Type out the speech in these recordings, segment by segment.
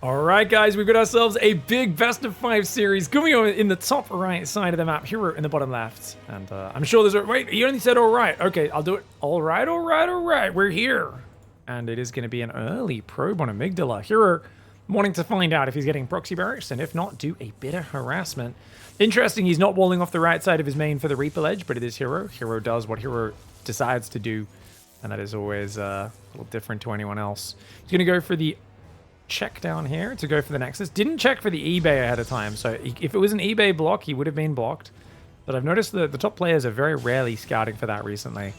All right, guys, we've got ourselves a big best of 5 series. GUMIHO in the top right side of the map, Hero in the bottom left. And I'm sure there's a... Wait, you only said all right. Okay, I'll do it. All right, all right, all right. We're here. And it is going to be an early probe on Amygdala. Hero wanting to find out if he's getting proxy barracks, and if not, do a bit of harassment. Interesting, he's not walling off the right side of his main for the Reaper ledge, but it is Hero. Hero does what Hero decides to do, and that is always a little different to anyone else. He's going to go for the check down here to go for the Nexus. Didn't check for the eBay ahead of time, so if it was an eBay block, he would have been blocked. But I've noticed that the top players are very rarely scouting for that recently. I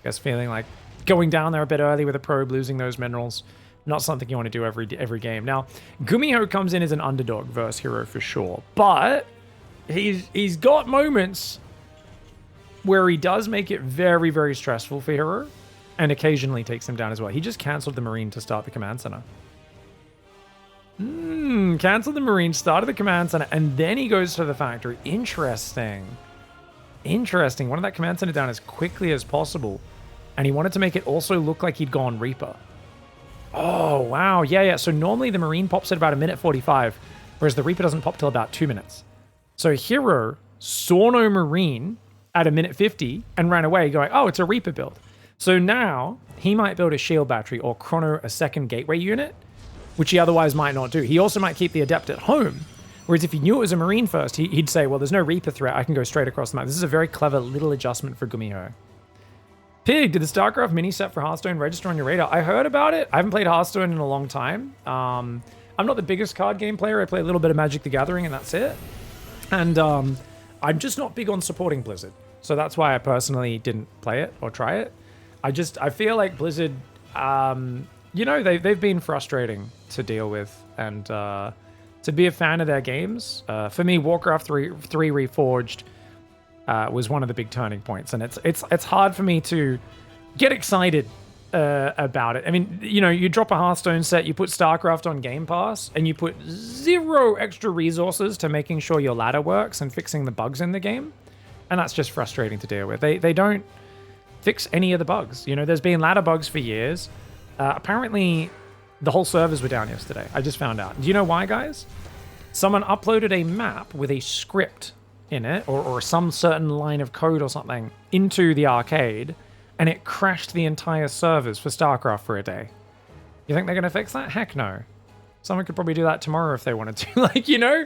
guess feeling like going down there a bit early with a probe, losing those minerals, not something you want to do every game. Now, GUMIHO comes in as an underdog versus Hero for sure, but he's got moments where he does make it very, very stressful for Hero, and occasionally takes him down as well. He just cancelled the Marine to start the command center. Cancelled the Marine, started the command center, and then he goes to the factory. Interesting. Interesting. Wanted that command center down as quickly as possible. And he wanted to make it also look like he'd gone Reaper. Oh, wow. Yeah. So normally the Marine pops at about 1:45, whereas the Reaper doesn't pop till about 2 minutes. So Hero saw no Marine at 1:50 and ran away going, oh, it's a Reaper build. So now he might build a shield battery or chrono a second gateway unit, which he otherwise might not do. He also might keep the Adept at home, whereas if he knew it was a Marine first, he'd say, well, there's no Reaper threat, I can go straight across the map. This is a very clever little adjustment for GUMIHO. Pig, did the StarCraft mini set for Hearthstone register on your radar? I heard about it. I haven't played Hearthstone in a long time. I'm not the biggest card game player. I play a little bit of Magic the Gathering, and that's it. And I'm just not big on supporting Blizzard. So that's why I personally didn't play it or try it. I feel like Blizzard... you know, they've been frustrating to deal with, and to be a fan of their games. For me, Warcraft 3 Reforged was one of the big turning points, and it's hard for me to get excited about it. I mean, you know, you drop a Hearthstone set, you put StarCraft on Game Pass, and you put 0 extra resources to making sure your ladder works and fixing the bugs in the game, and that's just frustrating to deal with. They don't fix any of the bugs. You know, there's been ladder bugs for years. Apparently, the whole servers were down yesterday. I just found out. Do you know why, guys? Someone uploaded a map with a script in it, or some certain line of code or something, into the arcade, and it crashed the entire servers for StarCraft for a day. You think they're going to fix that? Heck no. Someone could probably do that tomorrow if they wanted to. Like, you know,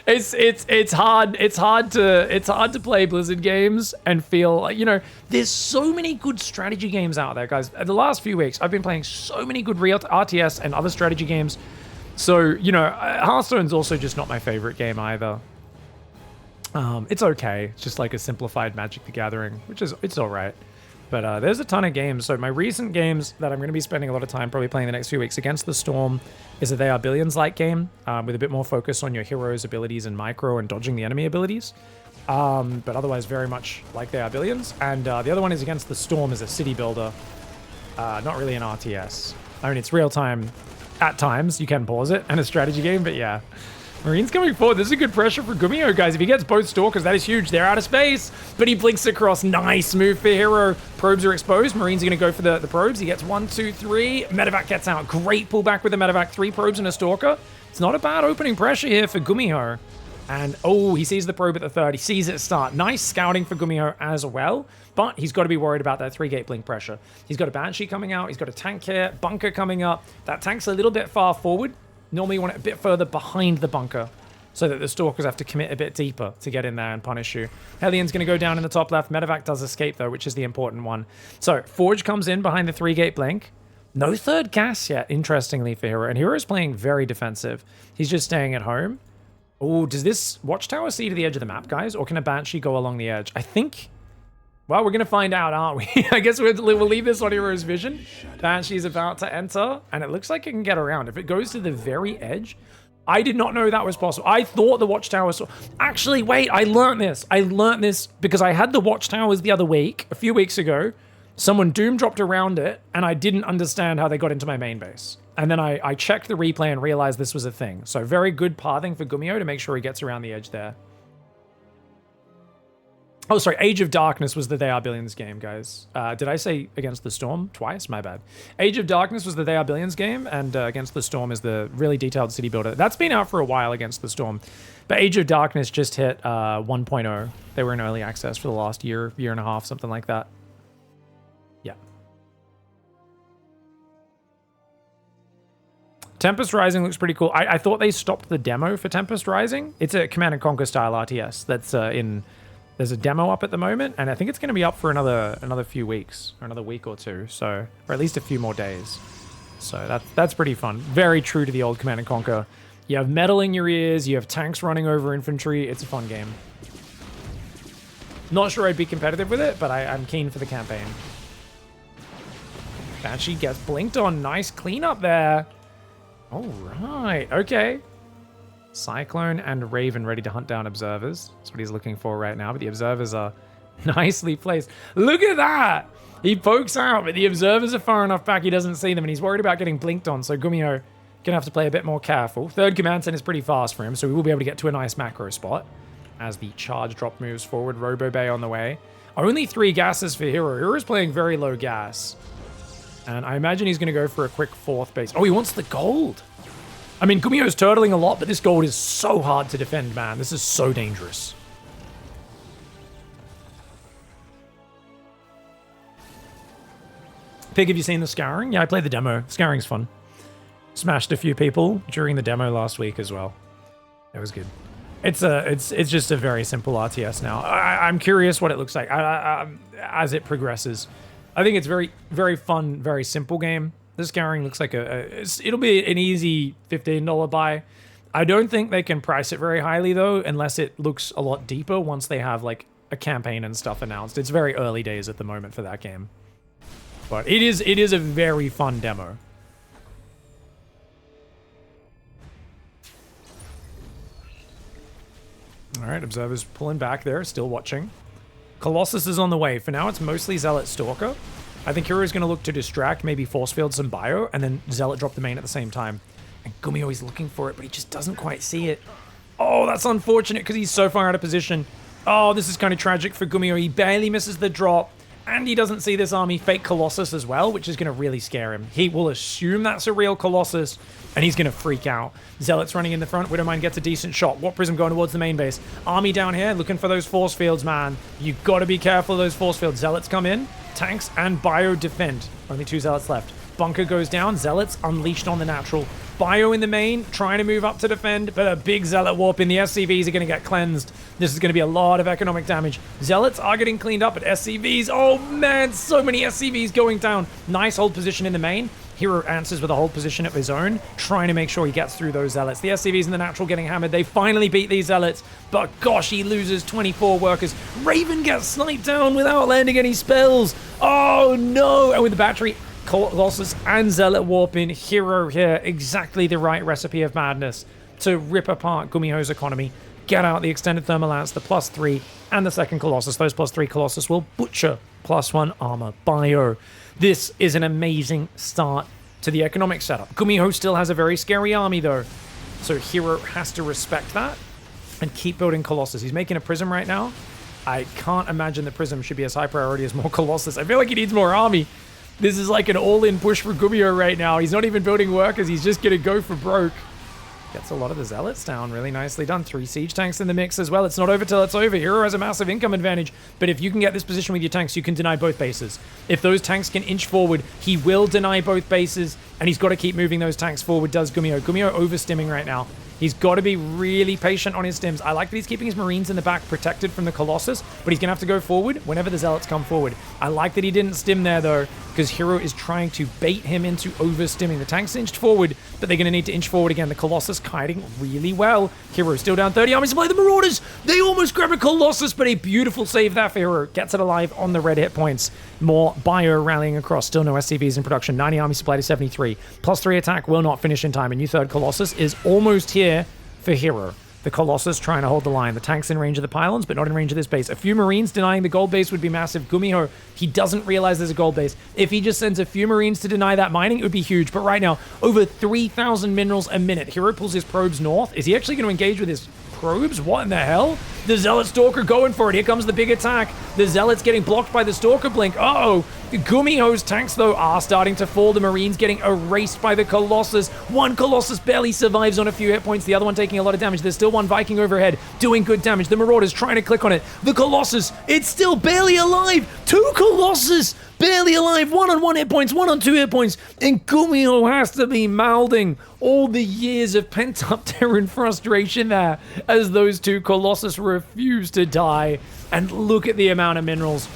it's hard to play Blizzard games and feel like, you know, there's so many good strategy games out there, guys. The last few weeks, I've been playing so many good real RTS and other strategy games. So, you know, Hearthstone's also just not my favorite game either. It's okay. It's just like a simplified Magic the Gathering, it's all right. But there's a ton of games. So my recent games that I'm going to be spending a lot of time probably playing the next few weeks against the Storm is a They Are Billions-like game with a bit more focus on your hero's abilities and micro and dodging the enemy abilities. But otherwise very much like They Are Billions. And the other one is against the Storm as a city builder. Not really an RTS. I mean, it's real time at times. You can pause it and a strategy game, but yeah. Marine's coming forward. This is a good pressure for GUMIHO, guys. If he gets both Stalkers, that is huge. They're out of space, but he blinks across. Nice move for Hero. Probes are exposed. Marine's going to go for the probes. He gets 1, 2, 3. Medevac gets out. Great pullback with the Medevac. 3 probes and a Stalker. It's not a bad opening pressure here for GUMIHO. And, oh, he sees the probe at the 3rd. He sees it start. Nice scouting for GUMIHO as well, but he's got to be worried about that 3-gate blink pressure. He's got a Banshee coming out. He's got a tank here. Bunker coming up. That tank's a little bit far forward. Normally you want it a bit further behind the bunker so that the Stalkers have to commit a bit deeper to get in there and punish you. Hellion's going to go down in the top left. Medevac does escape, though, which is the important one. So, Forge comes in behind the 3-gate blink. No 3rd gas yet, interestingly, for Hero. And Hero's playing very defensive. He's just staying at home. Oh, does this Watchtower see to the edge of the map, guys? Or can a Banshee go along the edge? I think... Well, we're going to find out, aren't we? I guess we'll leave this on Hero's vision. Banshee's about to enter, and it looks like it can get around. If it goes to the very edge... I did not know that was possible. I thought the Watchtower... Actually, wait, I learned this. I learned this because I had the Watchtowers the other week, a few weeks ago. Someone doom dropped around it, and I didn't understand how they got into my main base. And then I checked the replay and realized this was a thing. So very good pathing for GUMIHO to make sure he gets around the edge there. Oh, sorry. Age of Darkness was the They Are Billions game, guys. Did I say Against the Storm twice? My bad. Age of Darkness was the They Are Billions game, and Against the Storm is the really detailed city builder. That's been out for a while, Against the Storm. But Age of Darkness just hit 1.0. They were in early access for the last year and a half, something like that. Yeah. Tempest Rising looks pretty cool. I thought they stopped the demo for Tempest Rising. It's a Command & Conquer style RTS that's in... There's a demo up at the moment, and I think it's going to be up for another few weeks, or another week or two, so, or at least a few more days. So that's pretty fun. Very true to the old Command & Conquer. You have metal in your ears, you have tanks running over infantry. It's a fun game. Not sure I'd be competitive with it, but I'm keen for the campaign. Banshee gets blinked on. Nice cleanup there. All right, okay. Cyclone and Raven ready to hunt down observers. That's what he's looking for right now, but the observers are nicely placed. Look at that! He pokes out, but the observers are far enough back he doesn't see them, and he's worried about getting blinked on, so GUMIHO gonna have to play a bit more careful. Third command center is pretty fast for him, so we will be able to get to a nice macro spot as the charge drop moves forward. Robo Bay on the way. Only 3 gases for Hero. Hero's playing very low gas. And I imagine he's gonna go for a quick 4th base. Oh, he wants the gold! I mean, GUMIHO's turtling a lot, but this gold is so hard to defend, man. This is so dangerous. Pig, have you seen the Scouring? Yeah, I played the demo. Scouring's fun. Smashed a few people during the demo last week as well. It was good. It's just a very simple RTS now. I'm curious what it looks like as it progresses. I think it's very fun, very simple game. The Scouring looks like it'll be an easy $15 buy. I don't think they can price it very highly though, unless it looks a lot deeper once they have like a campaign and stuff announced. It's very early days at the moment for that game. But it is a very fun demo. All right, observers pulling back there, still watching. Colossus is on the way. For now, it's mostly Zealot Stalker. I think Hero is going to look to distract, maybe force field some bio, and then Zealot drop the main at the same time. And GUMIHO is looking for it, but he just doesn't quite see it. Oh, that's unfortunate because he's so far out of position. Oh, this is kind of tragic for GUMIHO. He barely misses the drop, and he doesn't see this army fake Colossus as well, which is going to really scare him. He will assume that's a real Colossus, and he's going to freak out. Zealot's running in the front. Widowmine gets a decent shot. Warp Prism going towards the main base. Army down here looking for those force fields, man. You got to be careful of those force fields. Zealots come in. Tanks and Bio defend. Only 2 Zealots left. Bunker goes down. Zealots unleashed on the natural. Bio in the main, trying to move up to defend, but a big Zealot warp in. The SCVs are going to get cleansed. This is going to be a lot of economic damage. Zealots are getting cleaned up, but SCVs, oh man, so many SCVs going down. Nice hold position in the main. Hero answers with a hold position of his own, trying to make sure he gets through those Zealots. The SCVs in the natural getting hammered. They finally beat these Zealots, but gosh, he loses 24 workers. Raven gets sniped down without landing any spells. Oh no! And with the battery, Colossus and Zealot warp in. Hero here, exactly the right recipe of madness to rip apart GUMIHO's economy. Get out the extended thermal lance, the +3, and the second Colossus. Those +3 Colossus will butcher +1 armor bio. This is an amazing start to the economic setup. GUMIHO still has a very scary army though, so Hero has to respect that and keep building Colossus. He's making a Prism right now. I can't imagine the Prism should be as high priority as more Colossus. I feel like he needs more army. This is like an all-in push for GUMIHO right now. He's not even building workers. He's just going to go for broke. Gets a lot of the Zealots down. Really nicely done. 3 siege tanks in the mix as well. It's not over till it's over. Hero has a massive income advantage. But if you can get this position with your tanks, you can deny both bases. If those tanks can inch forward, he will deny both bases. And he's got to keep moving those tanks forward, does GUMIHO. GUMIHO overstimming right now. He's got to be really patient on his stims. I like that he's keeping his Marines in the back protected from the Colossus, but he's going to have to go forward whenever the Zealots come forward. I like that he didn't stim there, though, because Hero is trying to bait him into overstimming. The tanks inched forward, but they're going to need to inch forward again. The Colossus kiting really well. Hero still down 30 army supply. The Marauders, they almost grab a Colossus, but a beautiful save there for Hero. Gets it alive on the red hit points. More bio rallying across. Still no SCVs in production. 90 army supply to 73. +3 attack will not finish in time. A new third Colossus is almost here for Hero. The Colossus trying to hold the line. The tank's in range of the pylons, but not in range of this base. A few Marines denying the gold base would be massive. GUMIHO, he doesn't realize there's a gold base. If he just sends a few Marines to deny that mining, it would be huge. But right now, over 3,000 minerals a minute. Hero pulls his probes north. Is he actually going to engage with his probes? What in the hell? The Zealot Stalker going for it. Here comes the big attack. The Zealot's getting blocked by the Stalker Blink. Uh-oh. GUMIHO's tanks, though, are starting to fall. The Marines getting erased by the Colossus. One Colossus barely survives on a few hit points. The other one taking a lot of damage. There's still one Viking overhead doing good damage. The Marauders trying to click on it. The Colossus, it's still barely alive. Two Colossus barely alive. One on 1 hit points, one on 2 hit points. And GUMIHO has to be mouthing all the years of pent-up Terran frustration there as those two Colossus refuse to die. And look at the amount of minerals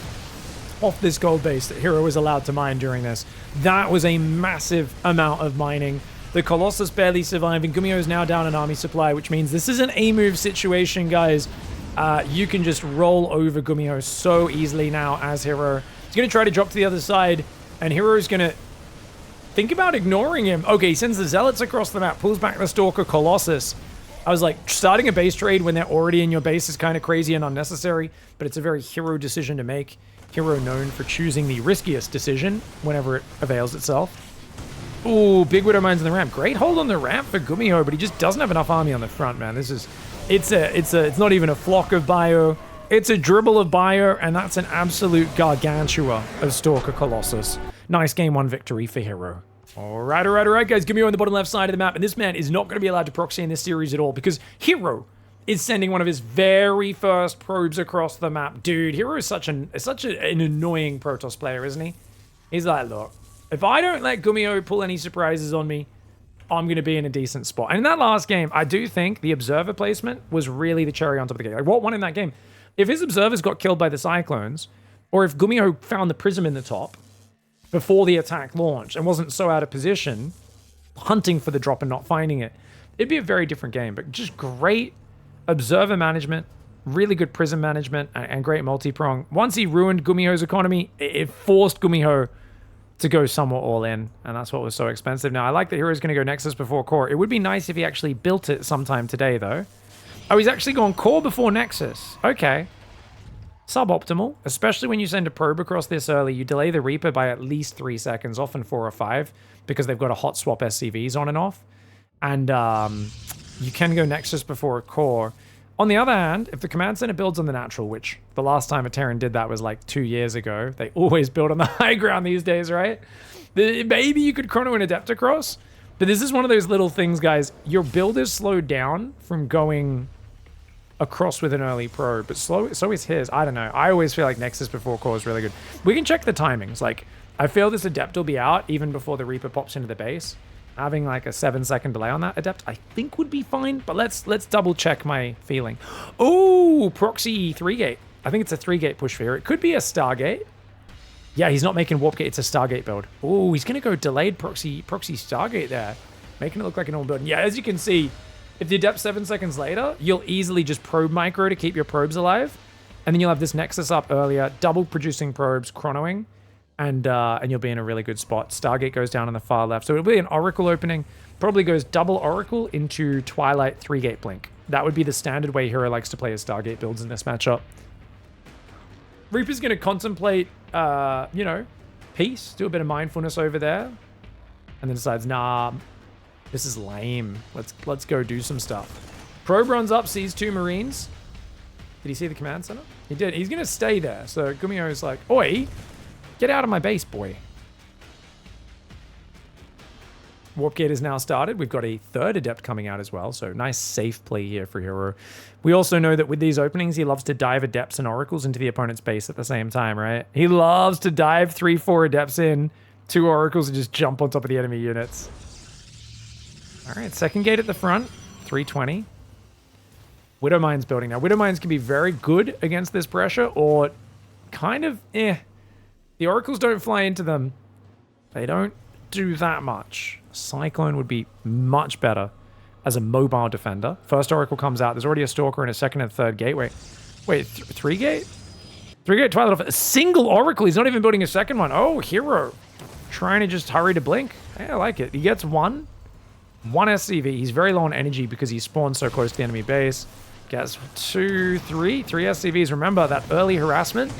off this gold base that Hero was allowed to mine during this. That was a massive amount of mining. The Colossus barely surviving. GUMIHO is now down an army supply, which means this is an A-move situation, guys. You can just roll over GUMIHO so easily now as Hero. He's going to try to drop to the other side, and Hero's going to think about ignoring him. Okay, he sends the Zealots across the map, pulls back the Stalker Colossus. I was like, starting a base trade when they're already in your base is kind of crazy and unnecessary, but it's a very Hero decision to make. Hero known for choosing the riskiest decision whenever it avails itself. Ooh, big Widow Mines in the ramp. Great hold on the ramp for GUMIHO, but he just doesn't have enough army on the front, man. This is, it's not even a flock of bio. It's a dribble of bio, and that's an absolute gargantua of Stalker Colossus. Nice game 1 victory for Hero. All right, guys. GUMIHO on the bottom left side of the map, and this man is not going to be allowed to proxy in this series at all because Hero is sending one of his very first probes across the map. Dude, Hero is such an annoying Protoss player, isn't he? He's like, look, if I don't let GUMIHO pull any surprises on me, I'm going to be in a decent spot. And in that last game, I do think the Observer placement was really the cherry on top of the cake. Like, what won in that game? If his Observers got killed by the Cyclones, or if GUMIHO found the Prism in the top before the attack launched and wasn't so out of position, hunting for the drop and not finding it, it'd be a very different game. But just great Observer management, really good Prism management, and great multi-prong. Once he ruined GUMIHO's economy, it forced GUMIHO to go somewhat all in, and that's what was so expensive. Now, I like that Hero's going to go Nexus before Core. It would be nice if he actually built it sometime today, though. Oh, he's actually going Core before Nexus. Okay. Suboptimal, especially when you send a probe across this early. You delay the Reaper by at least 3 seconds, often 4 or 5, because they've got a hot swap SCVs on and off. And you can go Nexus before a Core. On the other hand, if the command center builds on the natural, which the last time a Terran did that was like 2 years ago, they always build on the high ground these days, right? Maybe you could chrono an Adept across, but this is one of those little things, guys. Your build is slowed down from going across with an early probe, but so is his. I don't know. I always feel like Nexus before Core is really good. We can check the timings. Like, I feel this Adept will be out even before the Reaper pops into the base. Having like a 7-second delay on that Adept, I think would be fine, but let's double check my feeling. Oh, proxy 3-gate. I think it's a 3-gate push for here. It could be a Stargate. Yeah, he's not making Warp Gate. It's a Stargate build. Oh, he's going to go delayed proxy Stargate there, making it look like an old build. Yeah, as you can see, if the Adept 7 seconds later, you'll easily just probe micro to keep your probes alive, and then you'll have this Nexus up earlier, double producing probes, chronoing, and you'll be in a really good spot. Stargate goes down on the far left. So it'll be an Oracle opening. Probably goes double Oracle into Twilight 3-gate blink. That would be the standard way Hero likes to play his Stargate builds in this matchup. Reaper's going to contemplate, you know, peace. Do a bit of mindfulness over there. And then decides, nah, this is lame. Let's go do some stuff. Probe runs up, sees 2 Marines. Did he see the command center? He did. He's going to stay there. So GUMIHO's like, oi! Get out of my base, boy. Warp Gate is now started. We've got a 3rd Adept coming out as well, so nice safe play here for Hero. We also know that with these openings, he loves to dive Adepts and Oracles into the opponent's base at the same time, right? He loves to dive 3-4 Adepts in, 2 Oracles, and just jump on top of the enemy units. All right, 2nd gate at the front, 320. Widow Mine's building now. Widow Mines can be very good against this pressure, or kind of, The Oracles don't fly into them. They don't do that much. Cyclone would be much better as a mobile defender. First Oracle comes out. There's already a Stalker in a 2nd and 3rd gate. Wait, 3-gate? 3-gate Twilight. A single Oracle. He's not even building a 2nd one. Oh, Hero. Trying to just hurry to blink. Hey, I like it. He gets one SCV. He's very low on energy because he spawned so close to the enemy base. Gets 2, 3 SCVs. Remember that early harassment?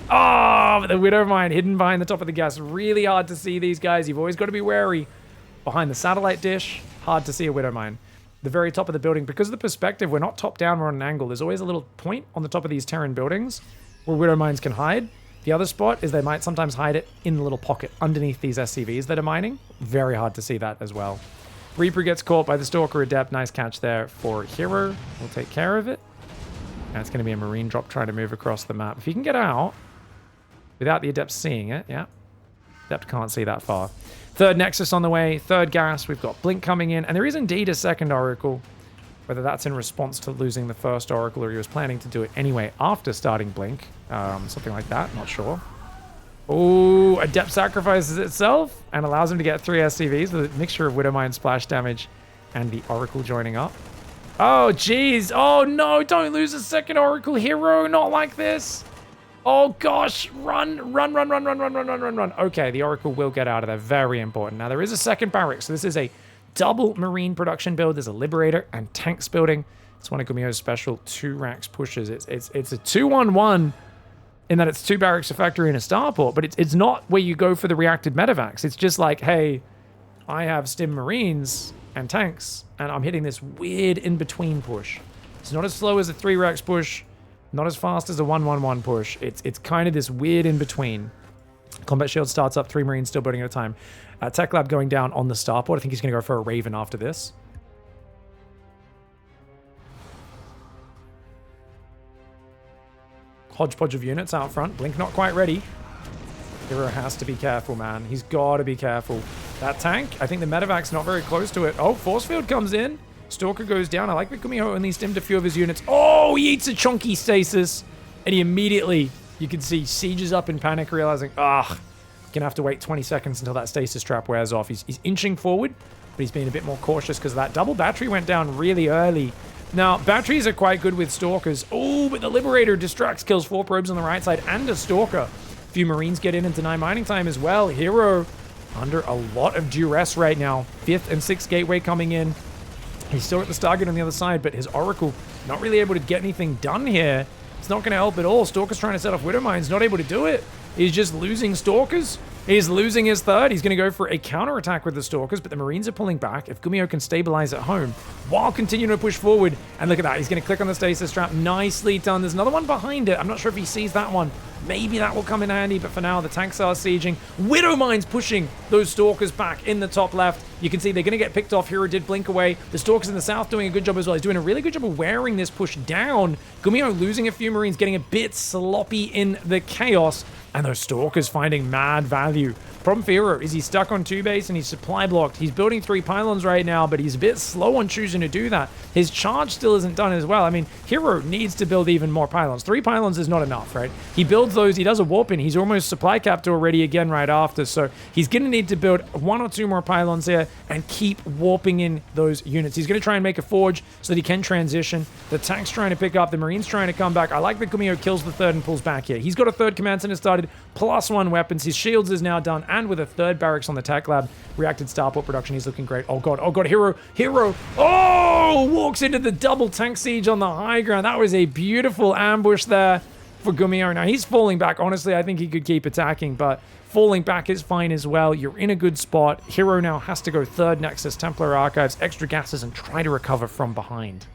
Oh, the Widow Mine hidden behind the top of the gas. Really hard to see these guys. You've always got to be wary. Behind the satellite dish, hard to see a Widow Mine. the very top of the building. Because of the perspective, we're not top down, we're on an angle. There's always a little point on the top of these Terran buildings where Widow Mines can hide. The other spot is they might sometimes hide it in the little pocket underneath these SCVs that are mining. Very hard to see that as well. Reaper gets caught by the Stalker Adept. Nice catch there for Hero. We'll take care of it. And it's going to be a Marine drop trying to move across the map. If he can get out without the Adept seeing it, yeah. Adept can't see that far. Third Nexus on the way. Third gas. We've got Blink coming in. And there is indeed a second Oracle. Whether that's in response to losing the first Oracle or he was planning to do it anyway after starting Blink. Something like that. Not sure. Oh, Adept sacrifices itself and allows him to get 3 SCVs with a mixture of Widowmine splash damage and the Oracle joining up. Oh, jeez. Oh, no. Don't lose a second Oracle Hero. Not like this. Oh, gosh. Run, run, run, run, run, run, run, run, run, run. Okay, the Oracle will get out of there. Very important. Now, there is a second barrack, so this is a double Marine production build. There's a Liberator and Tanks building. It's one of GUMIHO's special 2 racks pushes. It's a 2-1-1 in that it's 2 barracks, a factory, and a starport, but it's not where you go for the reacted medevacs. It's just like, hey, I have Stim Marines and tanks, and I'm hitting this weird in-between push. It's not as slow as a 3 racks push, not as fast as a 1-1-1 push. It's kind of this weird in-between. Combat Shield starts up, 3 Marines still building at a time. Tech Lab going down on the starport. I think he's going to go for a Raven after this. Hodgepodge of units out front. Blink not quite ready. Hero has to be careful, man. He's got to be careful. That tank, I think the medevac's not very close to it. Oh, Force Field comes in. Stalker goes down. I like that GUMIHO only stimmed a few of his units. Oh, he eats a chunky stasis. And he immediately, you can see, sieges up in panic, realizing, gonna have to wait 20 seconds until that stasis trap wears off. He's inching forward, but he's being a bit more cautious because that double battery went down really early. Now, batteries are quite good with Stalkers. Oh, but the Liberator distracts, kills 4 probes on the right side and a Stalker. A few Marines get in and deny mining time as well. Hero under a lot of duress right now. 5th and 6th gateway coming in. He's still at the Stargate on the other side, but his Oracle not really able to get anything done here. It's not going to help at all. Stalker's trying to set off Widow Mines, not able to do it. He's just losing Stalkers. He's losing his third. He's going to go for a counterattack with the Stalkers, but the Marines are pulling back. If GUMIHO can stabilize at home while continuing to push forward, and look at that. He's going to click on the stasis trap. Nicely done. There's another one behind it. I'm not sure if he sees that one. Maybe that will come in handy, but for now, the tanks are sieging. Widow Mines pushing those Stalkers back in the top left. You can see they're going to get picked off. Hero did blink away. The Stalkers in the south doing a good job as well. He's doing a really good job of wearing this push down. GUMIHO losing a few Marines, getting a bit sloppy in the chaos. And those Stalkers finding mad value. Problem for Hero is he's stuck on 2 base and he's supply blocked. He's building 3 pylons right now, but he's a bit slow on choosing to do that. His charge still isn't done as well. I mean, Hero needs to build even more pylons. 3 pylons is not enough, right? He builds those, he does a warp in. He's almost supply capped already again right after. So he's going to need to build 1 or 2 more pylons here and keep warping in those units. He's going to try and make a forge so that he can transition. The tank's trying to pick up. The Marines trying to come back. I like that GUMIHO kills the third and pulls back here. He's got a 3rd command center started, +1 weapons. His shields is now done, and with a 3rd barracks on the Tech Lab, reacted starport production, he's looking great. Oh god, Hero, oh, walks into the double tank siege on the high ground. That was a beautiful ambush there for GUMIHO. Now, he's falling back. Honestly, I think he could keep attacking, but falling back is fine as well. You're in a good spot. Hero now has to go 3rd Nexus, Templar Archives, extra gases, and try to recover from behind.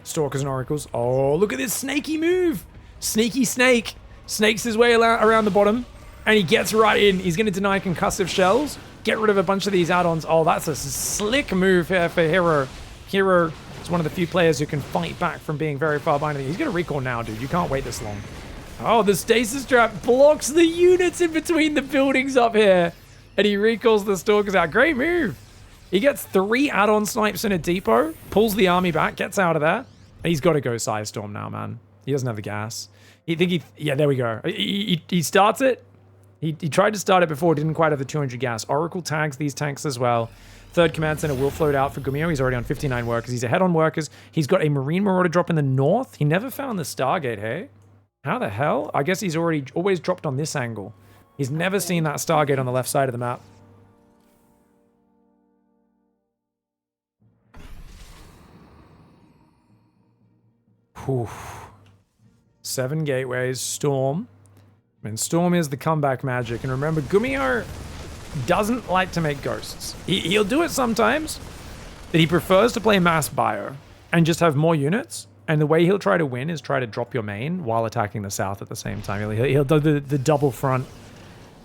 Stalkers and Oracles. Oh, look at this snaky move. Sneaky snake. Snakes his way around the bottom, and he gets right in. He's going to deny concussive shells. Get rid of a bunch of these add-ons. Oh, that's a slick move here for Hero. Hero is one of the few players who can fight back from being very far behind. He's going to recall now, dude. You can't wait this long. Oh, the stasis trap blocks the units in between the buildings up here, and he recalls the Stalkers out. Great move. He gets 3 add-on snipes in a depot, pulls the army back, gets out of there. He's got to go Psystorm now, man. He doesn't have the gas. Yeah, there we go. He starts it. He tried to start it before, didn't quite have the 200 gas. Oracle tags these tanks as well. 3rd command center will float out for GUMIHO. He's already on 59 workers. He's ahead on workers. He's got a Marine Marauder drop in the north. He never found the Stargate, hey? How the hell? I guess he's always dropped on this angle. He's never seen that Stargate on the left side of the map. Whew. 7 gateways, Storm. And Storm is the comeback magic. And remember, GUMIHO doesn't like to make ghosts. He'll do it sometimes, but he prefers to play mass bio and just have more units. And the way he'll try to win is try to drop your main while attacking the south at the same time. He'll do the double front.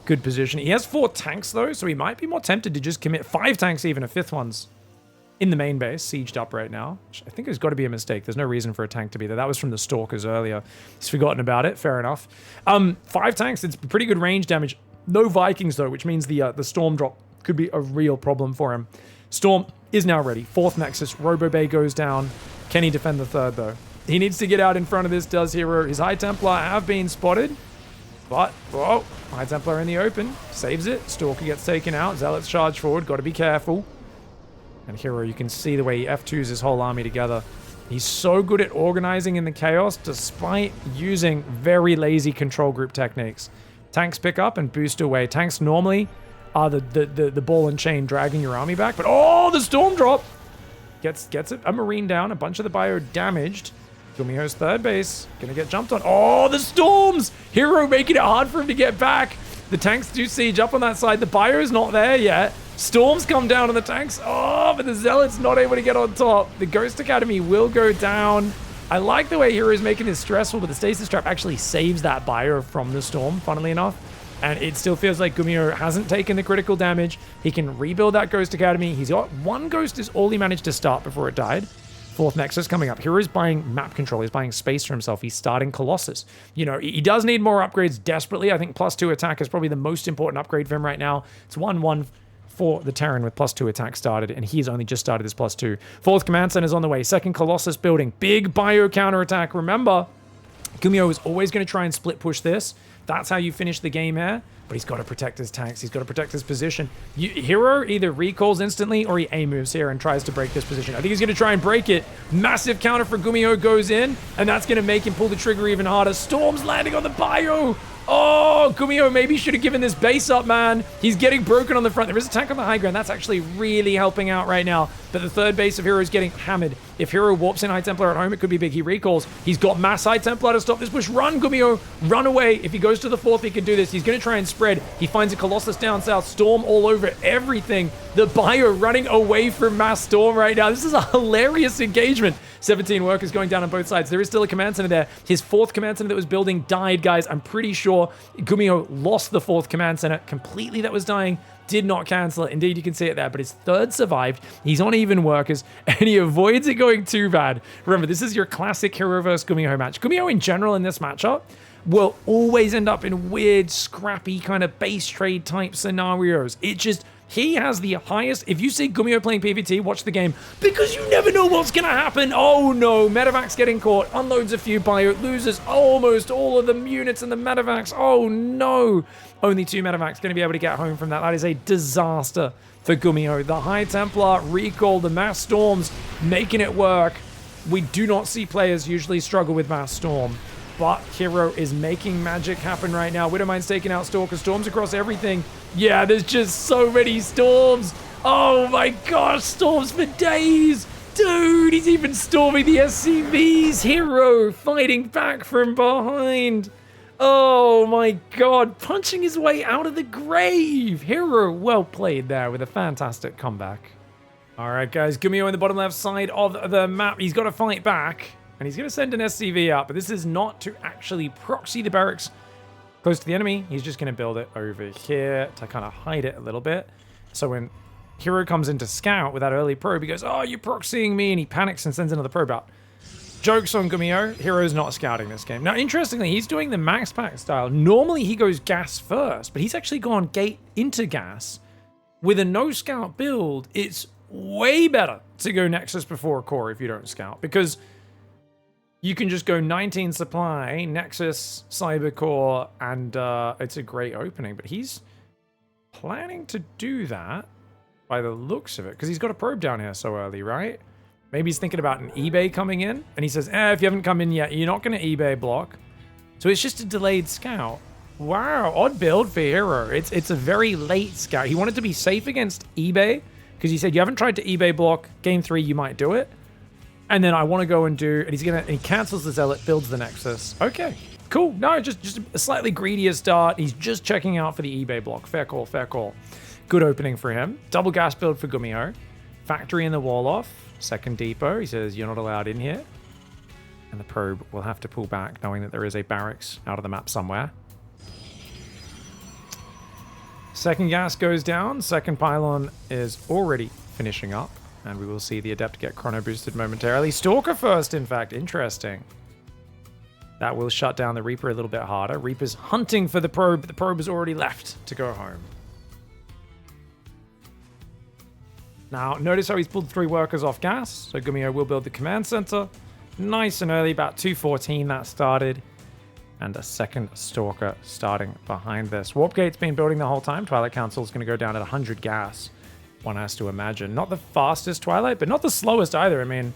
Good position. He has 4 tanks, though, so he might be more tempted to just commit 5 tanks, even a 5th one's in the main base, sieged up right now. Which I think has got to be a mistake. There's no reason for a tank to be there. That was from the Stalkers earlier. He's forgotten about it. Fair enough. 5 tanks, it's pretty good range damage. No Vikings, though, which means the Storm drop could be a real problem for him. Storm is now ready. 4th Nexus. Robo Bay goes down. Can he defend the 3rd, though? He needs to get out in front of this, does Hero. His High Templar have been spotted. But, whoa, High Templar in the open. Saves it. Stalker gets taken out. Zealots charge forward. Got to be careful. And Hero, you can see the way he F2s his whole army together. He's so good at organizing in the chaos despite using very lazy control group techniques. Tanks pick up and boost away. Tanks normally are the ball and chain dragging your army back. But, oh, the Storm drop! Gets a Marine down. A bunch of the bio damaged. GUMIHO's 3rd base. Gonna get jumped on. Oh, the Storms! Hero making it hard for him to get back. The tanks do siege up on that side. The bio's not there yet. Storms come down on the tanks. Oh, but the Zealot's not able to get on top. The Ghost Academy will go down. I like the way Hero's making this stressful, but the Stasis Trap actually saves that bio from the Storm, funnily enough. And it still feels like GUMIHO hasn't taken the critical damage. He can rebuild that Ghost Academy. He's got 1 Ghost is all he managed to start before it died. 4th Nexus coming up. Hero's buying map control. He's buying space for himself. He's starting Colossus. You know, he does need more upgrades desperately. I think +2 attack is probably the most important upgrade for him right now. It's 1-1 for the Terran with +2 attack started, and he's only just started his +2. 4th Command Center is on the way. 2nd Colossus building. Big bio counterattack. Remember, GUMIHO is always going to try and split push this. That's how you finish the game here. But he's got to protect his tanks. He's got to protect his position. Hero either recalls instantly or he A-moves here and tries to break this position. I think he's going to try and break it. Massive counter for GUMIHO goes in, and that's going to make him pull the trigger even harder. Storm's landing on the bio. Oh, GUMIHO maybe should have given this base up, man. He's getting broken on the front. There is a tank on the high ground. That's actually really helping out right now. But the 3rd base of Hero is getting hammered. If Hero warps in High Templar at home, it could be big. He recalls. He's got mass High Templar to stop this push. Run, GUMIHO. Run away. If he goes to the 4th, he can do this. He's going to try and spread. He finds a Colossus down south. Storm all over everything. The bio running away from mass Storm right now. This is a hilarious engagement. 17 workers going down on both sides. There is still a command center there. His 4th command center that was building died, guys. I'm pretty sure GUMIHO lost the 4th command center completely that was dying. Did not cancel it. Indeed, you can see it there, but his 3rd survived. He's on even workers, and he avoids it going too bad. Remember, this is your classic Hero versus GUMIHO match. GUMIHO in general in this matchup will always end up in weird, scrappy, kind of base trade type scenarios. It just... He has the highest... If you see GUMIHO playing PvT, watch the game, because you never know what's going to happen. Oh, no. Metavacs getting caught. Unloads a few bio. Loses almost all of the units in the Metavacs. Oh, no. Only 2 Metavacs going to be able to get home from that. That is a disaster for GUMIHO. The High Templar recall, the Mass Storms making it work. We do not see players usually struggle with Mass Storm. But Hero is making magic happen right now. Widowmine's taking out Stalker. Storms across everything. Yeah, there's just so many storms. Oh my gosh, storms for days. Dude, he's even storming the SCVs. Hero fighting back from behind. Oh my god, punching his way out of the grave. Hero, well played there with a fantastic comeback. All right, guys, GUMIHO in the bottom left side of the map. He's got to fight back. And he's going to send an SCV out, but this is not to actually proxy the barracks close to the enemy. He's just going to build it over here to kind of hide it a little bit. So when Hero comes in to scout with that early probe, he goes, oh, you're proxying me, and he panics and sends another probe out. Jokes on GUMIHO. Hero's not scouting this game. Now, interestingly, he's doing the max pack style. Normally, he goes gas first, but he's actually gone gate into gas. With a no scout build, it's way better to go Nexus before core if you don't scout, because you can just go 19 supply, Nexus, Cybercore, and it's a great opening. But he's planning to do that by the looks of it, because he's got a probe down here so early, right? Maybe he's thinking about an eBay coming in, and he says, if you haven't come in yet, you're not going to eBay block. So it's just a delayed scout. Wow, odd build for Hero. It's a very late scout. He wanted to be safe against eBay, because he said, you haven't tried to eBay block, game 3, you might do it. And then I want to go and do, and he cancels the Zealot, builds the Nexus. Okay. Cool. No, just a slightly greedier start. He's just checking out for the eBay block. Fair call, fair call. Good opening for him. Double gas build for GUMIHO. Factory in the wall off. Second depot. He says, you're not allowed in here. And the probe will have to pull back, knowing that there is a barracks out of the map somewhere. Second gas goes down. Second pylon is already finishing up. And we will see the Adept get chrono boosted momentarily. Stalker first, in fact. Interesting. That will shut down the Reaper a little bit harder. Reaper's hunting for the probe, but the probe has already left to go home. Now, notice how he's pulled 3 workers off gas. So GUMIHO will build the command center. Nice and early, about 2:14 that started. And a second Stalker starting behind this. Warpgate's been building the whole time. Twilight Council is going to go down at 100 gas. One has to imagine. Not the fastest Twilight, but not the slowest either. I mean,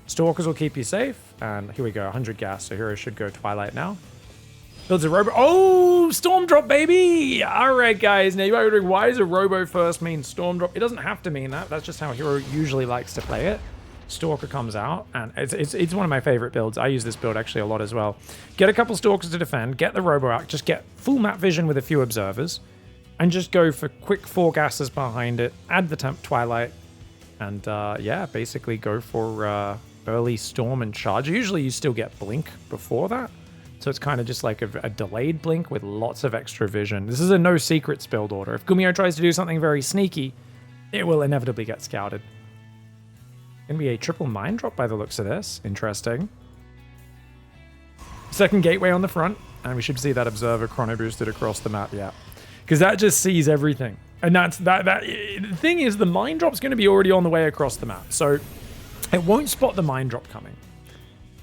Stalkers will keep you safe. And here we go, 100 gas. So Hero should go Twilight now. Builds a Robo. Oh, Storm Drop, baby! All right, guys. Now, you might be wondering, why does a Robo first mean Storm Drop? It doesn't have to mean that. That's just how Hero usually likes to play it. Stalker comes out, and it's one of my favorite builds. I use this build actually a lot as well. Get a couple Stalkers to defend, get the Robo out, just get full map vision with a few observers, and just go for quick 4 gases behind it, add the Twilight, and yeah, basically go for early Storm and Charge. Usually you still get Blink before that, so it's kind of just like a delayed Blink with lots of extra vision. This is a no secrets build order. If GUMIHO tries to do something very sneaky, it will inevitably get scouted. Gonna be a triple mine drop by the looks of this. Interesting. Second gateway on the front, and we should see that observer chrono boosted across the map, yeah. Because that just sees everything. And that's the thing is, the mine drop's gonna be already on the way across the map. So it won't spot the mine drop coming.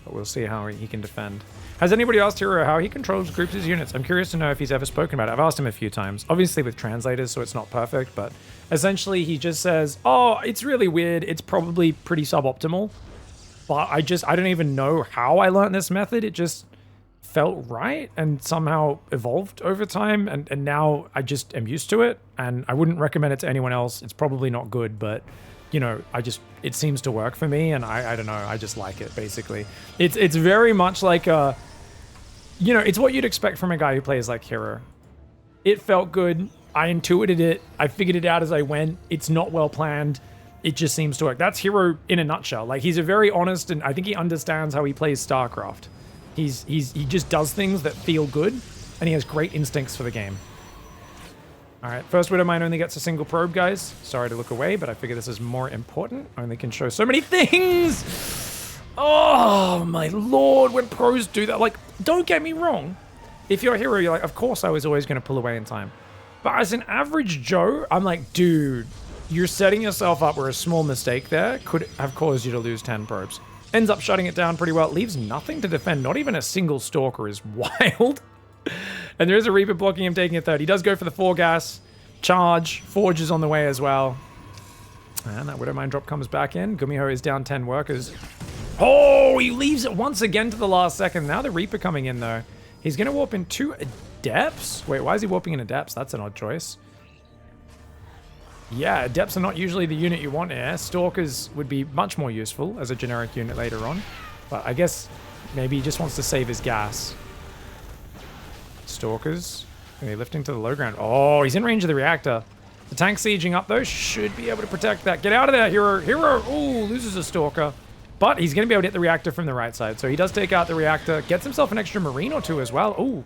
But we'll see how he can defend. Has anybody asked Hero how he controls groups his units? I'm curious to know if he's ever spoken about it. I've asked him a few times, obviously with translators, so it's not perfect, but essentially he just says, oh, it's really weird. It's probably pretty suboptimal, but I don't even know how I learned this method. It just felt right and somehow evolved over time. And now I just am used to it, and I wouldn't recommend it to anyone else. It's probably not good, but you know, it seems to work for me, and I don't know, I just like it, basically. It's very much like a, you know, it's what you'd expect from a guy who plays like Hero. It felt good, I intuited it, I figured it out as I went, it's not well planned, it just seems to work. That's Hero in a nutshell. Like, he's a very honest, and I think he understands how he plays StarCraft. He just does things that feel good, and he has great instincts for the game. Alright, first Widow Mine only gets a single probe, guys. Sorry to look away, but I figure this is more important. Only can show so many things! Oh, my lord, when pros do that. Like, don't get me wrong. If you're a Hero, you're like, of course I was always going to pull away in time. But as an average Joe, I'm like, dude, you're setting yourself up where a small mistake there could have caused you to lose 10 probes. Ends up shutting it down pretty well. Leaves nothing to defend. Not even a single Stalker is wild. And there is a Reaper blocking him, taking a third. He does go for the 4 gas. Charge. Forge is on the way as well. And that Widow Mine drop comes back in. GUMIHO is down 10 workers. Oh, he leaves it once again to the last second. Now the Reaper coming in, though. He's going to warp in 2 Adepts. Wait, why is he warping in Adepts? That's an odd choice. Yeah, Adepts are not usually the unit you want here. Stalkers would be much more useful as a generic unit later on. But I guess maybe he just wants to save his gas. Stalkers. Are they lifting to the low ground? Oh, he's in range of the reactor. The tank sieging up, though, should be able to protect that. Get out of there, Hero. Hero, ooh, loses a Stalker. But he's going to be able to hit the reactor from the right side. So he does take out the reactor. Gets himself an extra Marine or 2 as well. Ooh,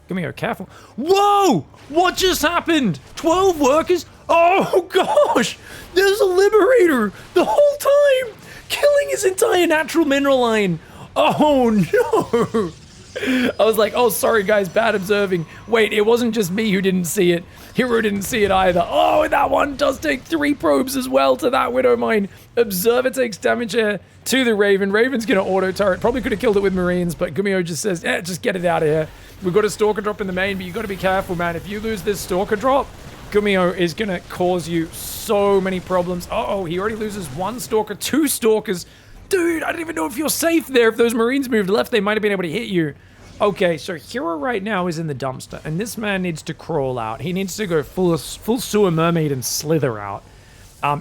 GUMIHO, careful. Whoa! What just happened? 12 workers? Oh, gosh! There's a Liberator the whole time! Killing his entire natural mineral line. Oh, no! I was like, oh, sorry, guys, bad observing. Wait, it wasn't just me who didn't see it. Hero didn't see it either. Oh, that one does take 3 probes as well to that Widow Mine. Observer takes damage here to the Raven. Raven's going to auto-turret. Probably could have killed it with Marines, but GUMIHO just says, just get it out of here. We've got a Stalker drop in the main, but you got to be careful, man. If you lose this Stalker drop, GUMIHO is going to cause you so many problems. Uh-oh, he already loses 1 Stalker, 2 Stalkers. Dude, I don't even know if you're safe there. If those Marines moved left, they might have been able to hit you. Okay, so Hero right now is in the dumpster, and this man needs to crawl out. He needs to go full sewer mermaid and slither out.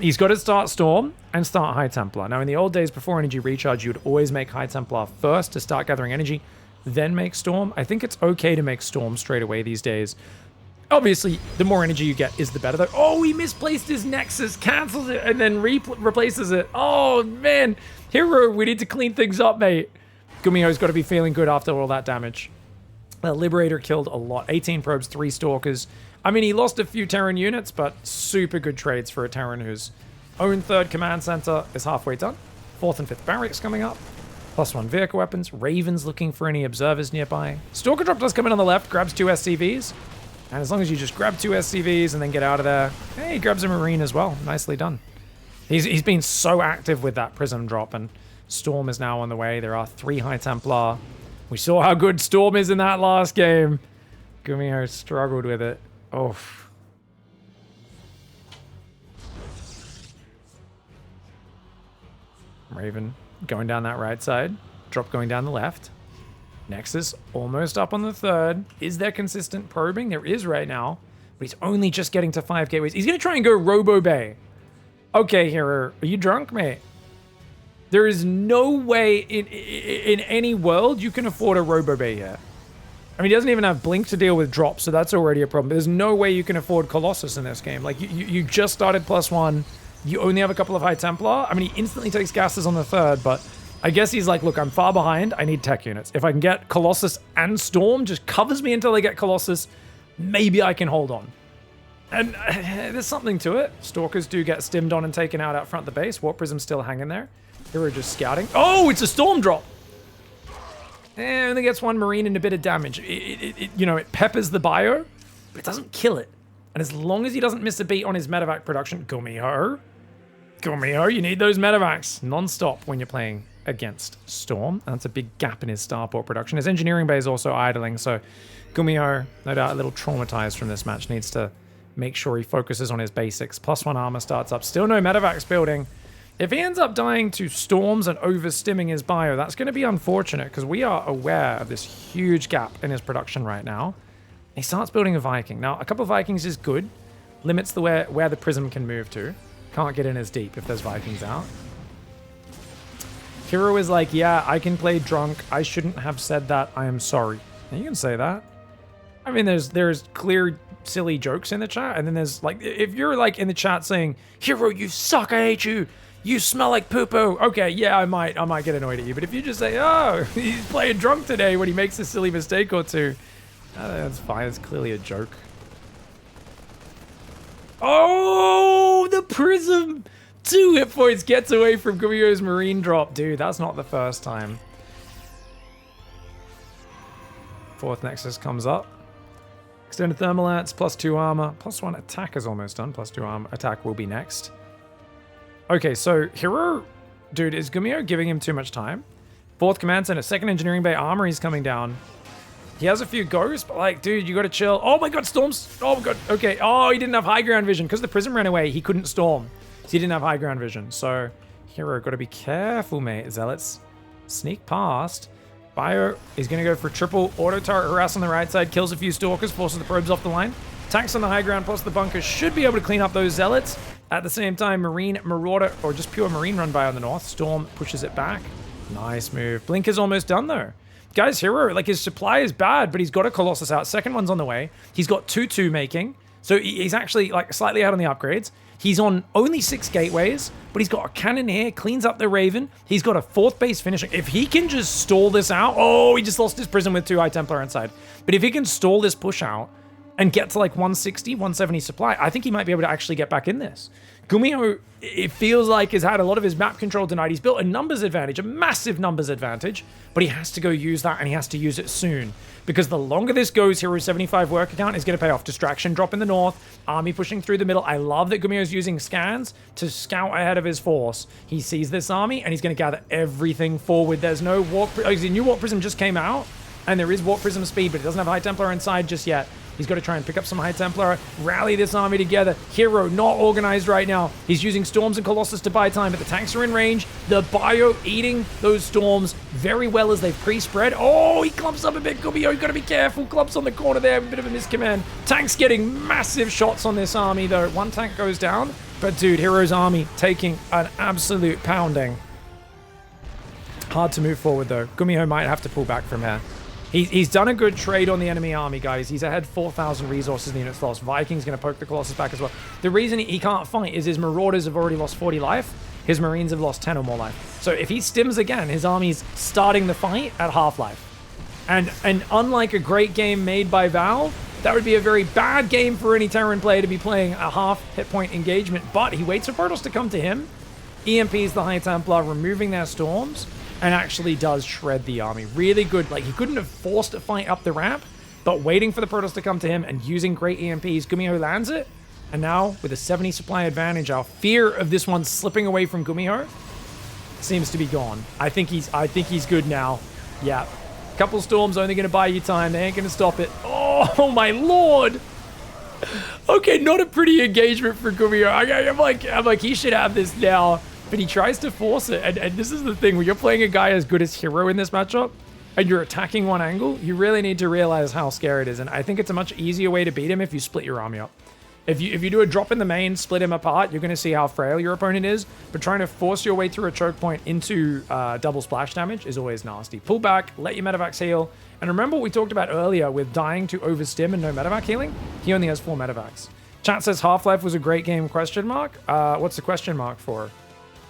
He's got to start Storm and start High Templar. Now, in the old days, before energy recharge, you would always make High Templar first to start gathering energy. then make Storm. I think it's okay to make Storm straight away these days. Obviously, the more energy you get is the better, though. Oh, he misplaced his Nexus, cancels it, and then replaces it. Oh, man. Hero, we need to clean things up, mate. GUMIHO's got to be feeling good after all that damage. Liberator killed a lot. 18 probes, 3 Stalkers. I mean, he lost a few Terran units, but super good trades for a Terran whose own 3rd command center is halfway done. 4th and 5th barracks coming up. +1 vehicle weapons. Ravens looking for any observers nearby. Stalker drop does come in on the left, grabs 2 SCVs. And as long as you just grab 2 SCVs and then get out of there, hey, he grabs a Marine as well. Nicely done. He's been so active with that Prism drop, and Storm is now on the way. There are 3 High Templar. We saw how good Storm is in that last game. GUMIHO struggled with it. Oh. Raven going down that right side. Drop going down the left. Nexus almost up on the 3rd. Is there consistent probing? There is right now. But he's only just getting to 5 gateways. He's going to try and go Robo Bay. Okay, Hero. Are you drunk, mate? There is no way in any world you can afford a Robo Bay here. I mean, he doesn't even have Blink to deal with drops, so that's already a problem. There's no way you can afford Colossus in this game. Like, you just started +1. You only have a couple of High Templar. I mean, he instantly takes gases on the 3rd, but I guess he's like, look, I'm far behind. I need tech units. If I can get Colossus and Storm, just covers me until I get Colossus, maybe I can hold on. And there's something to it. Stalkers do get stimmed on and taken out front of the base. Warp Prism's still hanging there. Hero just scouting. Oh, it's a Storm drop. And only gets 1 Marine and a bit of damage. It peppers the bio, but it doesn't kill it. And as long as he doesn't miss a beat on his medevac production, GUMIHO, you need those medevacs non-stop when you're playing against Storm. And that's a big gap in his starport production. His engineering bay is also idling, so GUMIHO, no doubt a little traumatized from this match, needs to make sure he focuses on his basics. +1 armor starts up. Still no medevacs building. If he ends up dying to Storms and overstimming his bio, that's going to be unfortunate because we are aware of this huge gap in his production right now. He starts building a Viking. Now, a couple of Vikings is good. Limits the where the Prism can move to. Can't get in as deep if there's Vikings out. Hero is like, yeah, I can play drunk. I shouldn't have said that. I am sorry. And you can say that. I mean, there's clear silly jokes in the chat, and then there's like, if you're like in the chat saying, Hero, you suck, I hate you. You smell like poo-poo. Okay, yeah, I might get annoyed at you. But if you just say, oh, he's playing drunk today when he makes a silly mistake or two, that's fine. It's clearly a joke. Oh, the Prism! 2 hit points gets away from GUMIHO's Marine drop. Dude, that's not the first time. 4th Nexus comes up. Extended Thermal Lance, +2 armor. +1 attack is almost done. +2 armor. Attack will be next. Okay, so Hero, dude, is GUMIHO giving him too much time? 4th Command Center, 2nd Engineering Bay armor, he's coming down. He has a few goes, but like, dude, you gotta chill. Oh my god, Storms! Oh my god, okay. Oh, he didn't have high ground vision. Because the Prism ran away, he couldn't Storm. So he didn't have high ground vision. So, Hero, gotta be careful, mate. Zealots sneak past. Bio is gonna go for triple auto turret harass on the right side, kills a few Stalkers, forces the probes off the line. Tanks on the high ground, plus the bunkers should be able to clean up those Zealots. At the same time, Marine, Marauder, or just pure Marine run by on the north. Storm pushes it back. Nice move. Blink is almost done, though. Guys, Hero, like, his supply is bad, but he's got a Colossus out. 2nd one's on the way. He's got 2-2 making. So he's actually, like, slightly out on the upgrades. He's on only 6 gateways, but he's got a cannon here, cleans up the Raven. He's got a 4th base finishing. If he can just stall this out... Oh, he just lost his Prism with 2 High Templar inside. But if he can stall this push out and get to like 160, 170 supply, I think he might be able to actually get back in this. GUMIHO, it feels like, has had a lot of his map control tonight. He's built a numbers advantage, a massive numbers advantage, but he has to go use that, and he has to use it soon. Because the longer this goes, Hero 75 work account is going to pay off. Distraction drop in the north, army pushing through the middle. I love that GUMIHO's using scans to scout ahead of his force. He sees this army, and he's going to gather everything forward. There's no Warp... Oh, the new Warp Prism just came out, and there is Warp Prism speed, but it doesn't have High Templar inside just yet. He's got to try and pick up some High Templar, rally this army together. Hero not organized right now. He's using Storms and Colossus to buy time, but the tanks are in range. The bio eating those Storms very well as they've pre-spread. Oh, he clumps up a bit. GUMIHO, you got to be careful. Clumps on the corner there, a bit of a miscommand. Tanks getting massive shots on this army, though. 1 tank goes down, but dude, Hero's army taking an absolute pounding. Hard to move forward, though. GUMIHO might have to pull back from here. He's done a good trade on the enemy army, guys. He's ahead 4,000 resources in the units lost. Viking's going to poke the Colossus back as well. The reason he can't fight is his Marauders have already lost 40 life. His Marines have lost 10 or more life. So if he stims again, his army's starting the fight at half-life. And unlike a great game made by Valve, that would be a very bad game for any Terran player to be playing a half hit point engagement. But he waits for Protoss to come to him, EMPs the High Templar, removing their storms, and actually does shred the army. Really good. Like, he couldn't have forced a fight up the ramp, but waiting for the Protoss to come to him and using great EMPs, GUMIHO lands it. And now, with a 70 supply advantage, our fear of this one slipping away from GUMIHO seems to be gone. I think he's good now. Yeah. Couple storms only going to buy you time. They ain't going to stop it. Oh, my lord. Okay, not a pretty engagement for GUMIHO. I'm like, he should have this now. But he tries to force it. And this is the thing. When you're playing a guy as good as Hero in this matchup, and you're attacking one angle, you really need to realize how scary it is. And I think it's a much easier way to beat him if you split your army up. If you do a drop in the main, split him apart, you're going to see how frail your opponent is. But trying to force your way through a choke point into double splash damage is always nasty. Pull back, let your medevacs heal. And remember what we talked about earlier with dying to overstim and no medevac healing? He only has 4 medevacs. Chat says Half-Life was a great game, question mark? What's the question mark for?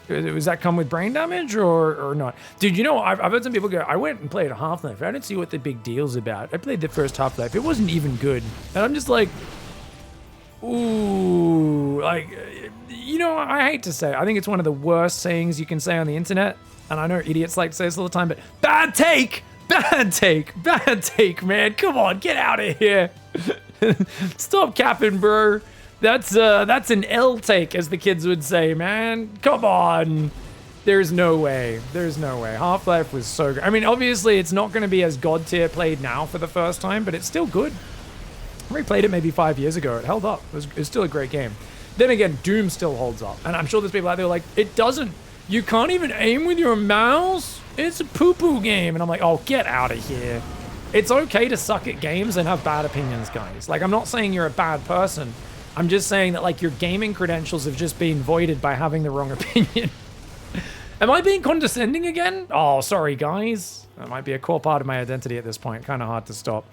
Does that come with brain damage or not? Dude, you know, I've heard some people go, I went and played a Half-Life. I didn't see what the big deal's about. I played the first Half-Life. It wasn't even good. And I'm just like, ooh, like, you know, I hate to say it. I think it's one of the worst sayings you can say on the internet. And I know idiots like to say this all the time, but bad take, man. Come on, get out of here. Stop capping, bro. That's an L take, as the kids would say, man. Come on. There's no way. There's no way. Half-Life was so good. I mean, obviously, it's not going to be as God tier played now for the first time, but it's still good. I replayed it maybe 5 years ago. It held up. It was still a great game. Then again, Doom still holds up. And I'm sure there's people out there like, it doesn't. You can't even aim with your mouse? It's a poo-poo game. And I'm like, oh, get out of here. It's okay to suck at games and have bad opinions, guys. Like, I'm not saying you're a bad person. I'm just saying that, like, your gaming credentials have just been voided by having the wrong opinion. Am I being condescending again? Oh, sorry, guys. That might be a core part of my identity at this point. Kind of hard to stop.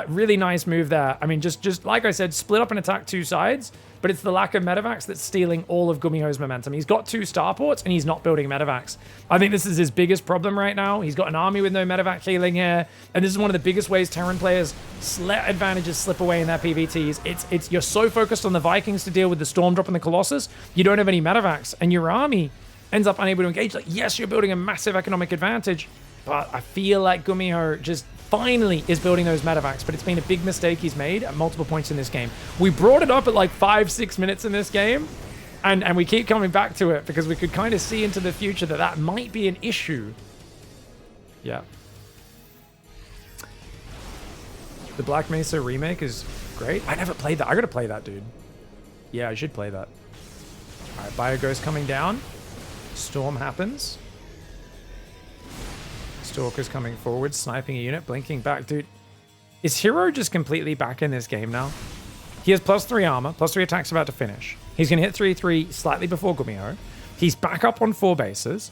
Really nice move there. I mean, just like I said, split up and attack 2 sides, but it's the lack of medevacs that's stealing all of GUMIHO's momentum. He's got 2 starports, and he's not building medevacs. I think this is his biggest problem right now. He's got an army with no medevac healing here, and this is one of the biggest ways Terran players let advantages slip away in their PvTs. You're so focused on the Vikings to deal with the Storm Drop and the Colossus, you don't have any medevacs, and your army ends up unable to engage. Like, yes, you're building a massive economic advantage, but I feel like GUMIHO just finally is building those medevacs, but it's been a big mistake he's made at multiple points in this game. We brought it up at like 5-6 minutes in this game, and we keep coming back to it because we could kind of see into the future that might be an issue. Yeah. The Black Mesa remake is great. I never played that. I gotta play that, dude. Yeah, I should play that. All right, Bioghost coming down. Storm happens. Stalker's coming forward, sniping a unit, blinking back. Dude, is Hero just completely back in this game now? He has +3 armor, +3 attacks about to finish. He's going to hit 3-3 slightly before GUMIHO. He's back up on 4 bases.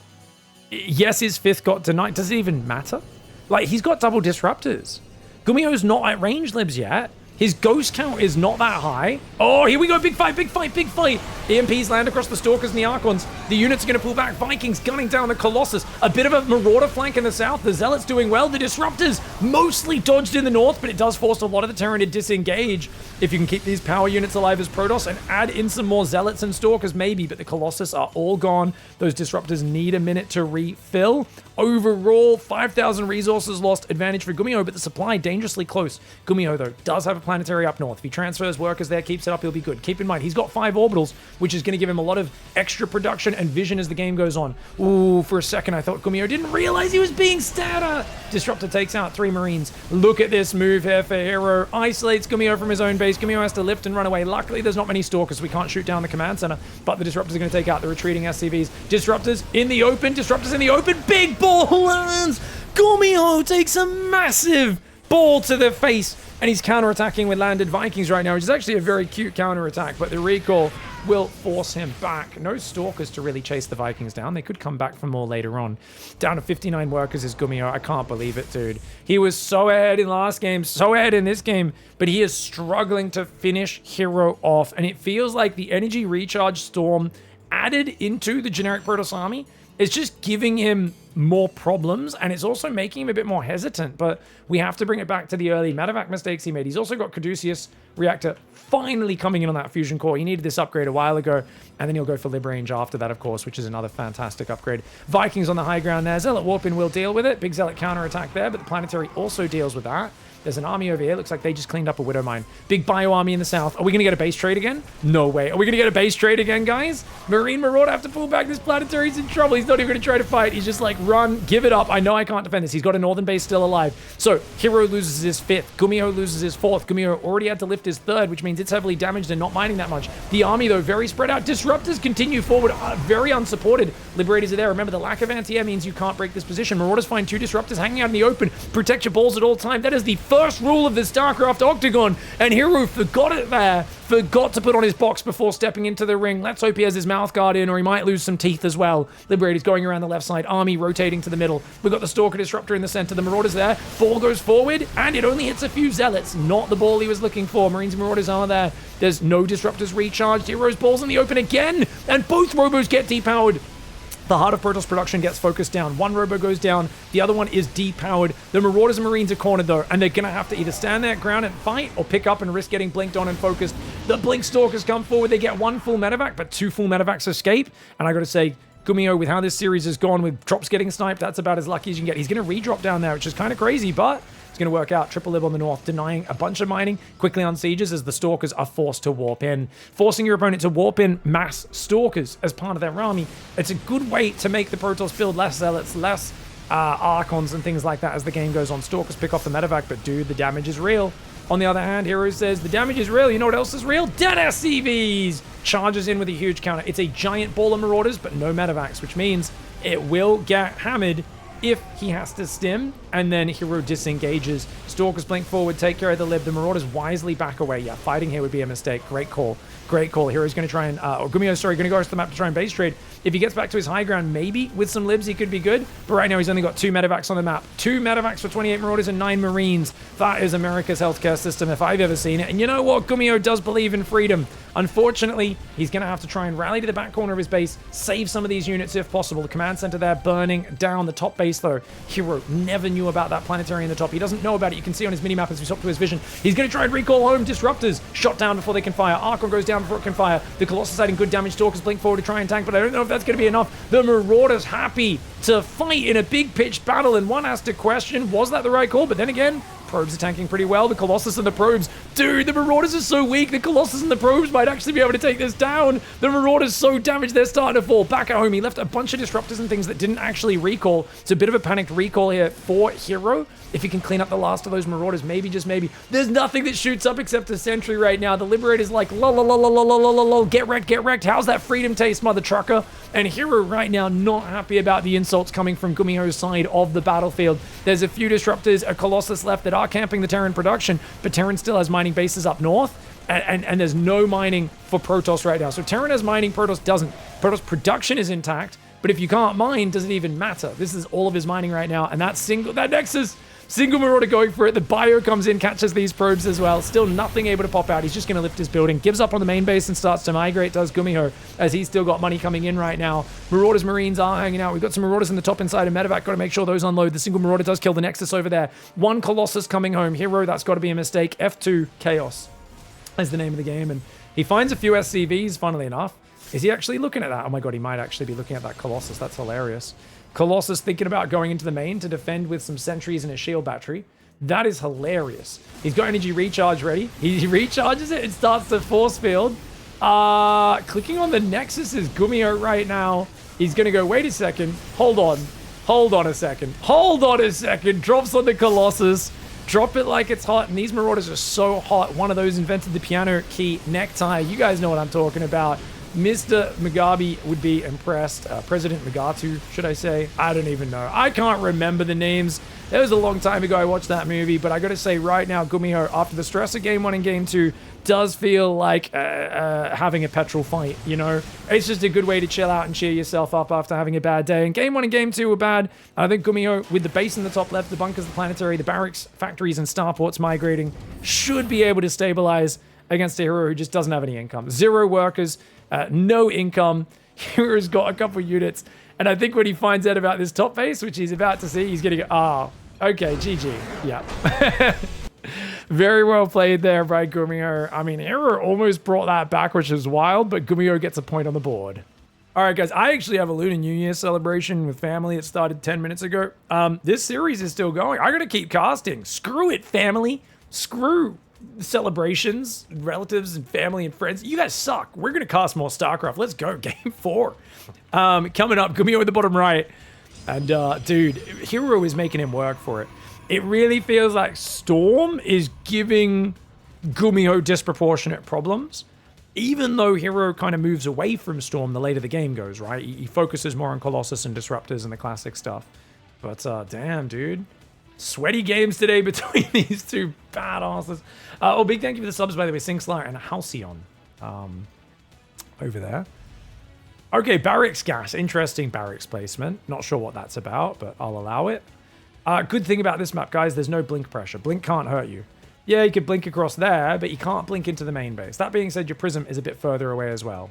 Yes, his 5th got denied. Does it even matter? Like, he's got double disruptors. GUMIHO's not at range libs yet. His ghost count is not that high. Oh, here we go. Big fight, big fight, big fight. EMPs land across the Stalkers and the Archons. The units are going to pull back. Vikings gunning down the Colossus. A bit of a Marauder flank in the south. The Zealots doing well. The Disruptors mostly dodged in the north, but it does force a lot of the Terran to disengage. If you can keep these power units alive as Protoss and add in some more Zealots and Stalkers, maybe, but the Colossus are all gone. Those Disruptors need a minute to refill. Overall, 5,000 resources lost, advantage for GUMIHO, but the supply dangerously close. GUMIHO, though, does have a planetary up north. If he transfers workers there, keeps it up, he'll be good. Keep in mind, he's got 5 orbitals, which is going to give him a lot of extra production and vision as the game goes on. Ooh, for a second, I thought GUMIHO didn't realize he was being stabbed. Disruptor takes out 3 Marines. Look at this move here for Hero. Isolates GUMIHO from his own base. GUMIHO has to lift and run away. Luckily, there's not many Stalkers. We can't shoot down the command center, but the Disruptors are going to take out the retreating SCVs. Disruptors in the open. Disruptors in the open. Big ball lands. GUMIHO takes a massive ball to the face, and he's counterattacking with landed Vikings right now, which is actually a very cute counterattack, but the recall will force him back. No Stalkers to really chase the Vikings down. They could come back for more later on. Down to 59 workers is GUMIHO. I can't believe it, dude. He was so ahead in last game, so ahead in this game, but he is struggling to finish Hero off, and it feels like the energy recharge storm added into the generic Protoss army is just giving him more problems, and it's also making him a bit more hesitant, but we have to bring it back to the early medevac mistakes he made. He's also got Caduceus Reactor finally coming in on that fusion core. He needed this upgrade a while ago, and then he'll go for Lib Range after that, of course, which is another fantastic upgrade. Vikings on the high ground there. Zealot Warpin will deal with it. Big Zealot counterattack there, but the Planetary also deals with that. There's an army over here. Looks like they just cleaned up a Widow Mine. Big bio army in the south. Are we going to get a base trade again? No way. Are we going to get a base trade again, guys? Marine Marauder have to pull back. This Planetary's in trouble. He's not even going to try to fight. He's just like, run, give it up. I know I can't defend this. He's got a northern base still alive. So, Hero loses his 5th. GUMIHO loses his 4th. GUMIHO already had to lift his 3rd, which means it's heavily damaged and not mining that much. The army, though, very spread out. Disruptors continue forward, very unsupported. Liberators are there. Remember, the lack of anti-air means you can't break this position. Marauders find 2 Disruptors hanging out in the open. Protect your balls at all time. That is the first rule of this StarCraft Octagon, and Hero forgot it there. Forgot to put on his box before stepping into the ring. Let's hope he has his mouth guard in, or he might lose some teeth as well. Liberators going around the left side. Army rotating to the middle. We've got the Stalker Disruptor in the center. The Marauders there. Ball goes forward, and it only hits a few Zealots. Not the ball he was looking for. Marines and Marauders are there. There's no Disruptors recharged. Hero's balls in the open again, and both Robos get depowered. The heart of Protoss production gets focused down. One Robo goes down. The other one is depowered. The Marauders and Marines are cornered, though, and they're going to have to either stand their ground and fight or pick up and risk getting blinked on and focused. The Blink Stalkers come forward. They get 1 full medevac, but 2 full medevacs escape. And I got to say, GUMIHO, with how this series has gone, with drops getting sniped, that's about as lucky as you can get. He's going to re-drop down there, which is kind of crazy, but it's going to work out. Triple Lib on the north, denying a bunch of mining quickly on sieges as the Stalkers are forced to warp in. Forcing your opponent to warp in mass Stalkers as part of their army. It's a good way to make the Protoss build less Zealots, less Archons and things like that as the game goes on. Stalkers pick off the medevac, but dude, the damage is real. On the other hand, Hero says the damage is real. You know what else is real? Dead SCVs! Charges in with a huge counter. It's a giant ball of Marauders, but no medevacs, which means it will get hammered if he has to stim, and then Hero disengages. Stalkers blink forward, take care of the Lib. The Marauders wisely back away. Yeah, fighting here would be a mistake. Great call. Great call. Hero's going to try and, or GUMIHO, sorry, going to go across the map to try and base trade. If he gets back to his high ground, maybe with some Libs, he could be good. But right now, he's only got 2 medevacs on the map. 2 medevacs for 28 Marauders and 9 Marines. That is America's healthcare system if I've ever seen it. And you know what? GUMIHO does believe in freedom. Unfortunately, he's going to have to try and rally to the back corner of his base, save some of these units if possible. The command center there burning down. The top base, though, Hero never knew about that planetary in the top. He doesn't know about it. You can see on his minimap as we stop to his vision. He's going to try and recall home. Disruptors shot down before they can fire. Archon goes down before it can fire. The Colossus adding good damage. Stalkers blink forward to try and tank, but I don't know if that's going to be enough. The Marauders happy to fight in a big pitched battle, and one has to question, was that the right call? But then again, Probes are tanking pretty well. The Colossus and the Probes. Dude, the Marauders are so weak. The Colossus and the Probes might actually be able to take this down. The Marauders so damaged, they're starting to fall. Back at home, he left a bunch of Disruptors and things that didn't actually recall. It's a bit of a panicked recall here for Hero. If he can clean up the last of those Marauders, maybe, just maybe. There's nothing that shoots up except a sentry right now. The Liberator's like, lol, lol, lol, lol, lol, lol, lol, get wrecked, get wrecked. How's that freedom taste, mother trucker? And Hero right now not happy about the insults coming from GUMIHO's side of the battlefield. There's a few Disruptors, a Colossus left that are camping the Terran production, but Terran still has mining bases up north, and there's no mining for Protoss right now. So Terran has mining, Protoss doesn't. Protoss production is intact, but if you can't mine, does it even matter? This is all of his mining right now, and that Nexus, single Marauder going for it. The bio comes in, catches these probes as well. Still nothing able to pop out. He's just going to lift his building. Gives up on the main base and starts to migrate, does GUMIHO, as he's still got money coming in right now. Marauders, Marines are hanging out. We've got some Marauders in the top inside of medevac. Got to make sure those unload. The single Marauder does kill the Nexus over there. 1 Colossus coming home. Hero, that's got to be a mistake. F2 Chaos is the name of the game. And he finds a few SCVs, funnily enough. Is he actually looking at that? Oh my god, he might actually be looking at that Colossus. That's hilarious. Colossus thinking about going into the main to defend with some sentries and a shield battery. That is hilarious. He's got energy recharge ready. He recharges it and starts to force field. Clicking on the Nexus is GUMIHO right now. He's going to go, wait a second. Hold on a second. Drops on the Colossus. Drop it like it's hot. And these Marauders are so hot. One of those invented the piano key necktie. You guys know what I'm talking about. Mr. Mugabe would be impressed. President Mugatu, should I say? I don't even know. I can't remember the names. That was a long time ago I watched that movie, but I gotta say right now, GUMIHO, after the stress of Game 1 and Game 2, does feel like having a petrol fight, you know? It's just a good way to chill out and cheer yourself up after having a bad day. And Game 1 and Game 2 were bad. I think GUMIHO, with the base in the top left, the bunkers, the planetary, the barracks, factories, and starports migrating, should be able to stabilize against a hero who just doesn't have any income. 0 workers, no income. Hero's got a couple units. And I think when he finds out about this top base, which he's about to see, he's going to go, okay, GG. Yeah. Very well played there by GUMIHO. I mean, Hero almost brought that back, which is wild, but GUMIHO gets a point on the board. All right, guys, I actually have a Lunar New Year celebration with family. It started 10 minutes ago. This series is still going. I got to keep casting. Screw it, family. Screw celebrations, relatives and family and friends. You guys suck. We're going to cast more StarCraft. Let's go. Game 4. Coming up, GUMIHO at the bottom right. And, dude, Hero is making him work for it. It really feels like Storm is giving GUMIHO disproportionate problems, even though Hero kind of moves away from Storm the later the game goes, right? He focuses more on Colossus and Disruptors and the classic stuff. But, damn, dude. Sweaty games today between these two badasses. Oh, big thank you for the subs, by the way. Singslayer and Halcyon over there. Okay, Barracks Gas. Interesting Barracks placement. Not sure what that's about, but I'll allow it. Good thing about this map, guys, there's no blink pressure. Blink can't hurt you. Yeah, you could blink across there, but you can't blink into the main base. That being said, your prism is a bit further away as well.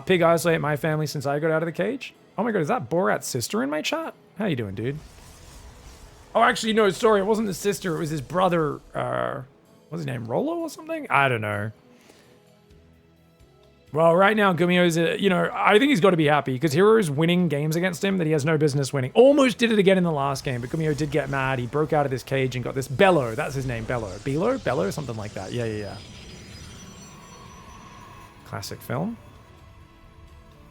Pig isolate my family since I got out of the cage. Oh my god, is that Borat's sister in my chat? How you doing, dude? Oh, actually, no, sorry, it wasn't the sister. It was his brother. What's his name? Rolo or something? I don't know. Well, right now, GUMIHO's, I think he's got to be happy because Hero's winning games against him that he has no business winning. Almost did it again in the last game, but GUMIHO did get mad. He broke out of this cage and got this Bello. That's his name, Bello. Bello? Something like that. Yeah. Classic film.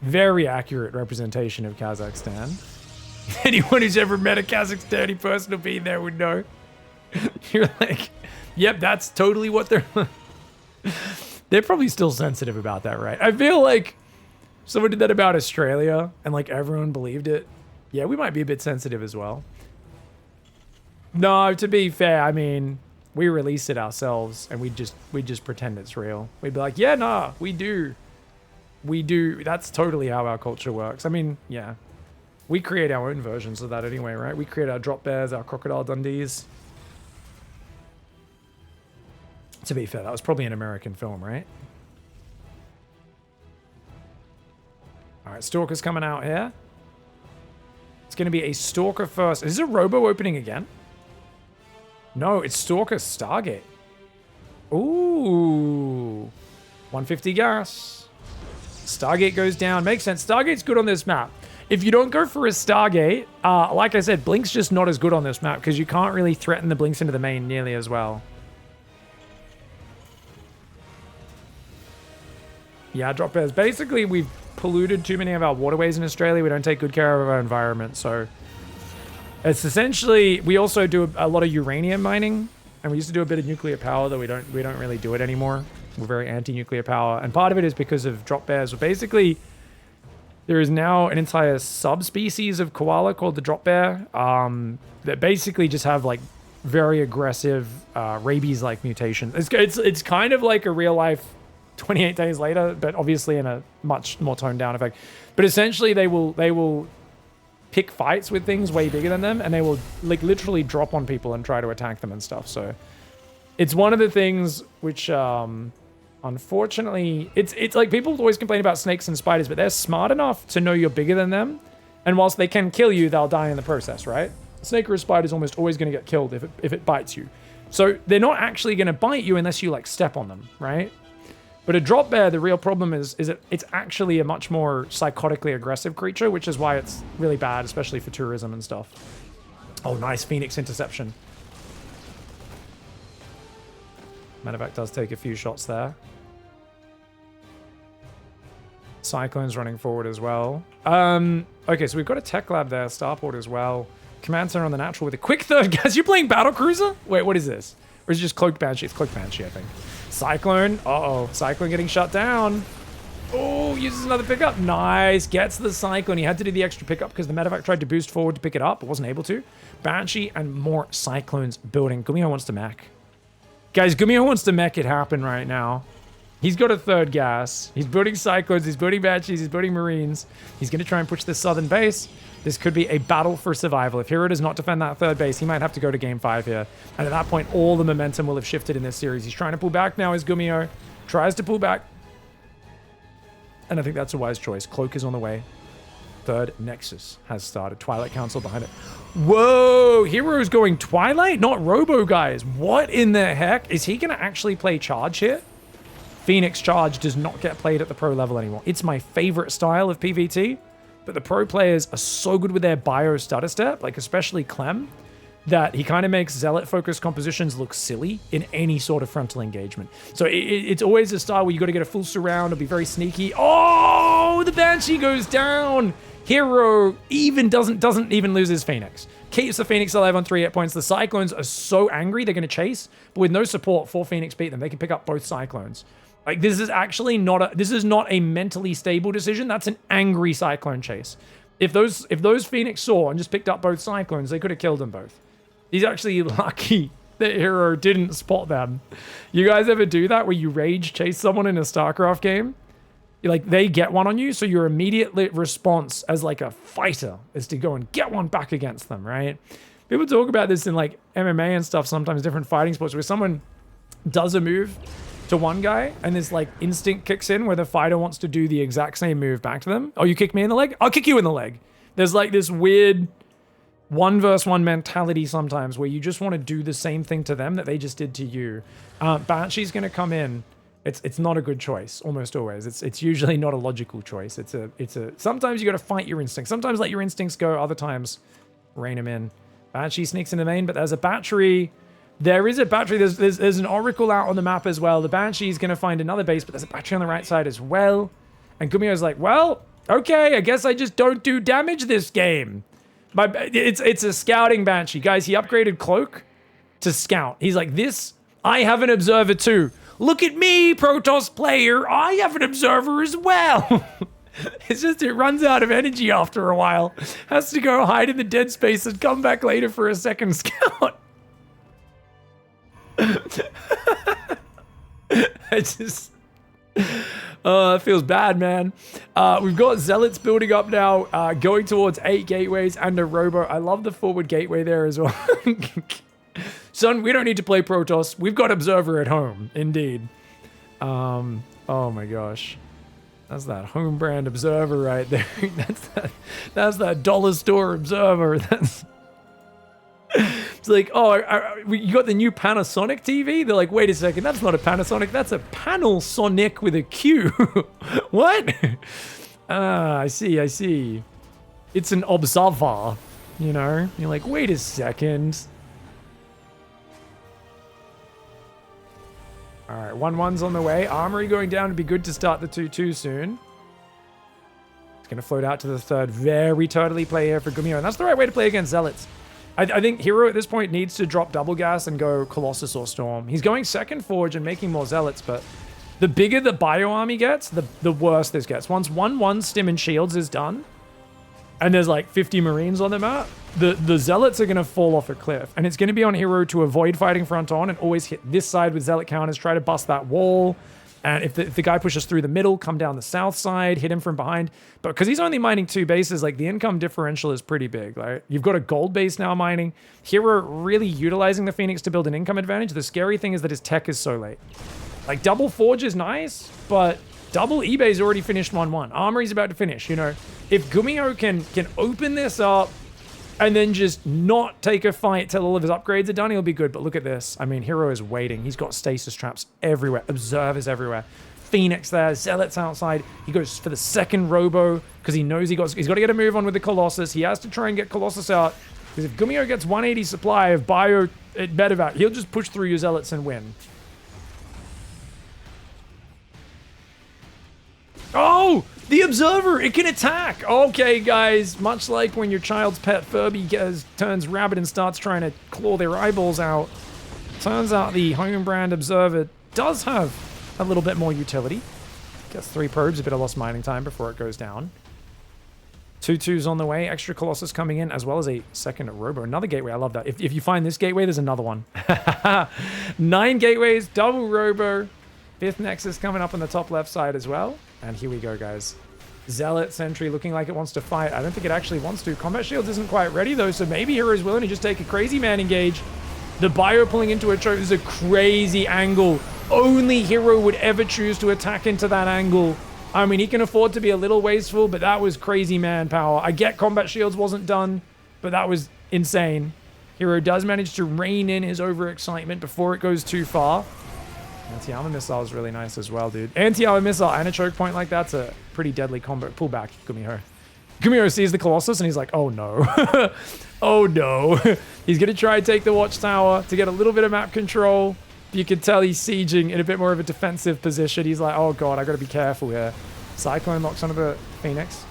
Very accurate representation of Kazakhstan. Anyone who's ever met a Kazakhstani person will be there would know. You're like, yep, that's totally what they're... They're probably still sensitive about that, right? I feel like someone did that about Australia and like everyone believed it. Yeah, we might be a bit sensitive as well. No, to be fair, I mean, we release it ourselves and we just pretend it's real. We'd be like, yeah, nah, we do. We do. That's totally how our culture works. I mean, yeah. We create our own versions of that anyway, right? We create our drop bears, our crocodile Dundees. To be fair, that was probably an American film, right? All right, Stalker's coming out here. It's going to be a Stalker first. Is it a Robo opening again? No, it's Stalker Stargate. Ooh. 150 gas. Stargate goes down. Makes sense. Stargate's good on this map. If you don't go for a Stargate, like I said, Blink's just not as good on this map because you can't really threaten the Blinks into the main nearly as well. Yeah, drop bears. Basically, we've polluted too many of our waterways in Australia. We don't take good care of our environment. So it's essentially, we also do a lot of uranium mining, and we used to do a bit of nuclear power, though we don't really do it anymore. We're very anti-nuclear power, and part of it is because of drop bears. So basically, there is now an entire subspecies of koala called the drop bear that basically just have like very aggressive rabies-like mutations. It's kind of like a real life 28 Days Later, but obviously in a much more toned down effect. But essentially they will pick fights with things way bigger than them, and they will like literally drop on people and try to attack them and stuff. So it's one of the things which unfortunately it's like people always complain about snakes and spiders, but they're smart enough to know you're bigger than them, and whilst they can kill you, they'll die in the process, right? A snake or a spider is almost always going to get killed if it bites you. So they're not actually going to bite you unless you like step on them, right? But a drop bear, the real problem is it's actually a much more psychotically aggressive creature, which is why it's really bad, especially for tourism and stuff. Oh, nice Phoenix interception. Medevac does take a few shots there. Cyclone's running forward as well. Okay, so we've got a tech lab there, starport as well. Command center on the natural with a quick third gas. You're playing Battle Cruiser? Wait, what is this? Or is it just Cloaked Banshee? It's Cloaked Banshee, I think. Cyclone. Uh-oh. Cyclone getting shut down. Oh, uses another pickup. Nice. Gets the Cyclone. He had to do the extra pickup because the medevac tried to boost forward to pick it up, but wasn't able to. Banshee and more Cyclones building. GUMIHO wants to mech. Guys, GUMIHO wants to mech it happen right now. He's got a third gas. He's building Cyclones. He's building Banshees. He's building Marines. He's going to try and push this southern base. This could be a battle for survival. If Hero does not defend that third base, he might have to go to game 5 here. And at that point, all the momentum will have shifted in this series. He's trying to pull back now as GUMIHO tries to pull back. And I think that's a wise choice. Cloak is on the way. Third Nexus has started. Twilight Council behind it. Whoa! Hero's going Twilight? Not Robo, guys. What in the heck? Is he going to actually play Charge here? Phoenix Charge does not get played at the pro level anymore. It's my favorite style of PvT, but the pro players are so good with their bio stutter step, like especially Clem, that he kind of makes Zealot-focused compositions look silly in any sort of frontal engagement. So it's always a style where you got to get a full surround or be very sneaky. Oh, the Banshee goes down. Hero even doesn't even lose his Phoenix. Keeps the Phoenix alive on 3 hit points. The Cyclones are so angry they're going to chase, but with no support, 4 Phoenix beat them. They can pick up both Cyclones. Like, this is actually not a mentally stable decision. That's an angry Cyclone chase. If those Phoenix saw and just picked up both Cyclones, they could have killed them both. He's actually lucky that Hero didn't spot them. You guys ever do that where you rage chase someone in a StarCraft game? You're like, they get one on you, so your immediate response as like a fighter is to go and get one back against them, right? People talk about this in like MMA and stuff, sometimes different fighting sports, where someone does a move to one guy and this like instinct kicks in where the fighter wants to do the exact same move back to them. Oh, you kick me in the leg? I'll kick you in the leg. There's like this weird 1v1 mentality sometimes where you just want to do the same thing to them that they just did to you. Banshee's going to come in. It's not a good choice almost always. It's usually not a logical choice. It's a sometimes you got to fight your instincts. Sometimes let your instincts go, other times rein them in. Banshee sneaks in the main, but there's a battery. There is a battery. There's an oracle out on the map as well. The Banshee's going to find another base, but there's a battery on the right side as well. And GUMIHO's like, well, okay, I guess I just don't do damage this game. It's a scouting Banshee. Guys, he upgraded Cloak to Scout. He's like, I have an observer too. Look at me, Protoss player. I have an observer as well. It's just it runs out of energy after a while. Has to go hide in the dead space and come back later for a second scout. It feels bad, man. We've got Zealots building up now, going towards 8 gateways and a robo. I love the forward gateway there as well. Son, we don't need to play Protoss. We've got Observer at home, indeed. Oh my gosh. That's that home brand Observer right there. That's that dollar store Observer. It's like, oh, you got the new Panasonic TV? They're like, wait a second, that's not a Panasonic, that's a Panel Sonic with a Q. What? I see. It's an Observer, you know? You're like, wait a second. All right, 1-1's on the way. Armory going down to be good to start the 2-2 soon. It's going to float out to the third. Very totally play here for GUMIHO, and that's the right way to play against Zealots. I think Hero at this point needs to drop double gas and go Colossus or Storm. He's going second Forge and making more Zealots, but the bigger the bio army gets, the worse this gets. Once 1-1 Stim and Shields is done, and there's like 50 Marines on the map, the Zealots are going to fall off a cliff. And it's going to be on Hero to avoid fighting front on and always hit this side with Zealot counters, try to bust that wall. And if the guy pushes through the middle, come down the south side, hit him from behind. But because he's only mining 2 bases, like the income differential is pretty big. Right? You've got a gold base now mining. Hero really utilizing the Phoenix to build an income advantage. The scary thing is that his tech is so late. Like double Forge is nice, but double eBay's already finished 1-1. Armory's about to finish, you know. If GUMIHO can open this up and then just not take a fight till all of his upgrades are done, he'll be good. But look at this. I mean, Hero is waiting. He's got stasis traps everywhere. Observers everywhere. Phoenix there. Zealots outside. He goes for the second Robo because he knows he's got to get a move on with the Colossus. He has to try and get Colossus out because if GUMIHO gets 180 supply of bio at Medevac, he'll just push through your Zealots and win. Oh! The Observer, it can attack. Okay, guys, much like when your child's pet Furby turns rabbit and starts trying to claw their eyeballs out, turns out the home brand Observer does have a little bit more utility. Gets 3 probes, a bit of lost mining time before it goes down. 2-2s on the way, extra Colossus coming in, as well as a second Robo. Another gateway, I love that. If you find this gateway, there's another one. 9 gateways, double Robo. 5th Nexus coming up on the top left side as well. And here we go, guys. Zealot Sentry looking like it wants to fight. I don't think it actually wants to. Combat Shields isn't quite ready, though, so maybe Hero's willing to just take a crazy man engage. The Bio pulling into a choke. This is a crazy angle. Only Hero would ever choose to attack into that angle. I mean, he can afford to be a little wasteful, but that was crazy manpower. I get Combat Shields wasn't done, but that was insane. Hero does manage to rein in his overexcitement before it goes too far. Anti-armor missile is really nice as well, dude. Anti-armor missile and a choke point like that's a pretty deadly combo. Pull back, GUMIHO. GUMIHO sees the Colossus and he's like, oh no. Oh no. He's going to try and take the Watchtower to get a little bit of map control. You can tell he's sieging in a bit more of a defensive position. He's like, oh god, I got to be careful here. Cyclone locks onto the Phoenix.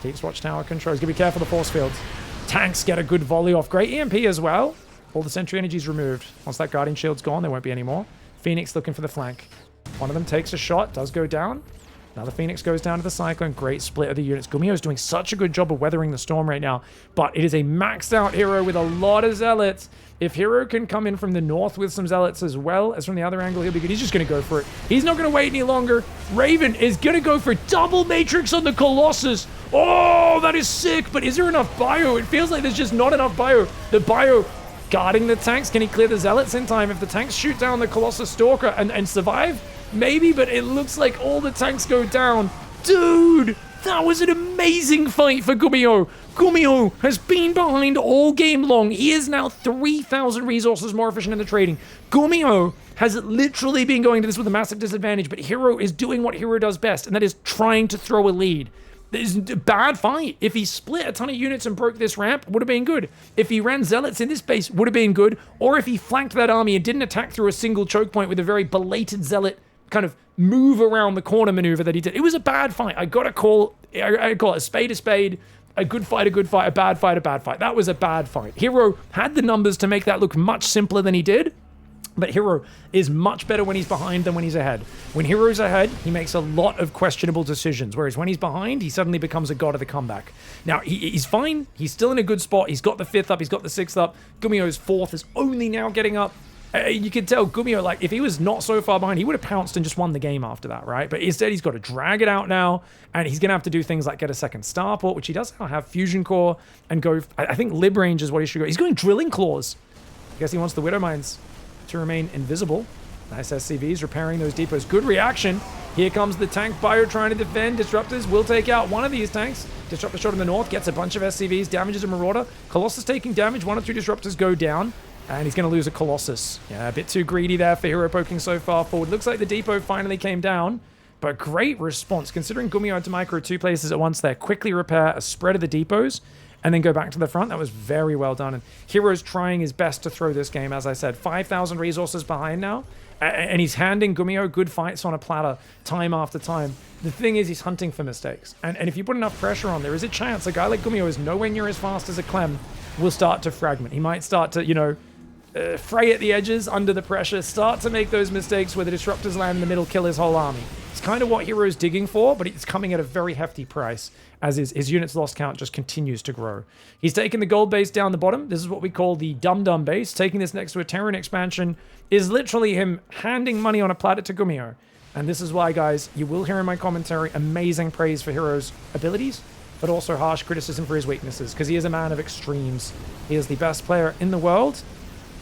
Keeps Watchtower control. He's going to be careful of the force fields. Tanks get a good volley off. Great EMP as well. All the sentry energy's removed. Once that Guardian Shield's gone, there won't be any more. Phoenix looking for the flank. One of them takes a shot, does go down. Another Phoenix goes down to the Cyclone. Great split of the units. GUMIHO's doing such a good job of weathering the storm right now. But it is a maxed out Hero with a lot of Zealots. If Hero can come in from the north with some Zealots as well as from the other angle, he'll be good. He's just going to go for it. He's not going to wait any longer. Raven is going to go for double Matrix on the Colossus. Oh, that is sick. But is there enough Bio? It feels like there's just not enough Bio. The Bio guarding the tanks. Can he clear the Zealots in time? If the tanks shoot down the Colossus Stalker and survive, maybe, but it looks like all the tanks go down. Dude, that was an amazing fight for GUMIHO. GUMIHO has been behind all game long. He is now 3,000 resources more efficient in the trading. GUMIHO has literally been going to this with a massive disadvantage, but Hero is doing what Hero does best, and that is trying to throw a lead. This is a bad fight. If he split a ton of units and broke this ramp, would have been good. If he ran Zealots in this base, would have been good. Or if he flanked that army and didn't attack through a single choke point with a very belated Zealot kind of move around the corner maneuver that he did. It was a bad fight. I gotta call it a spade, a good fight, a bad fight, a bad fight. That was a bad fight. Hero had the numbers to make that look much simpler than he did, but Hero is much better when he's behind than when he's ahead. When Hero's ahead, he makes a lot of questionable decisions, whereas when he's behind, he suddenly becomes a god of the comeback. Now, he's fine. He's still in a good spot. He's got the 5th up. He's got the 6th up. GUMIHO's 4th is only now getting up. You can tell GUMIHO, like, if he was not so far behind, he would have pounced and just won the game after that, right? But instead, he's got to drag it out now, and he's going to have to do things like get a second starport, which he does now have Fusion Core, and go, I think Lib Range is what he should go. He's going Drilling Claws. I guess he wants the Widow Mines to remain invisible. Nice SCVs, repairing those depots. Good reaction. Here comes the tank Bio trying to defend. Disruptors will take out one of these tanks. Disruptor shot in the north, gets a bunch of SCVs, damages a Marauder. Colossus taking damage. 1 or 2 Disruptors go down. And he's going to lose a Colossus. Yeah, a bit too greedy there for Hero poking so far forward. Looks like the depot finally came down. But great response. Considering GUMIHO had to micro 2 places at once there. Quickly repair a spread of the depots. And then go back to the front. That was very well done. And Hero's trying his best to throw this game. As I said, 5,000 resources behind now. And he's handing GUMIHO good fights on a platter time after time. The thing is, he's hunting for mistakes. And if you put enough pressure on, there is a chance a guy like GUMIHO is nowhere near as fast as a Clem will start to fragment. He might start to, you know, fray at the edges under the pressure, start to make those mistakes where the Disruptors land in the middle, kill his whole army. It's kind of what Hero's digging for, but it's coming at a very hefty price as his units lost count just continues to grow. He's taking the gold base down the bottom. This is what we call the Dum Dum base. Taking this next to a Terran expansion is literally him handing money on a platter to GUMIHO. And this is why, guys, you will hear in my commentary amazing praise for Hero's abilities, but also harsh criticism for his weaknesses, because he is a man of extremes. He is the best player in the world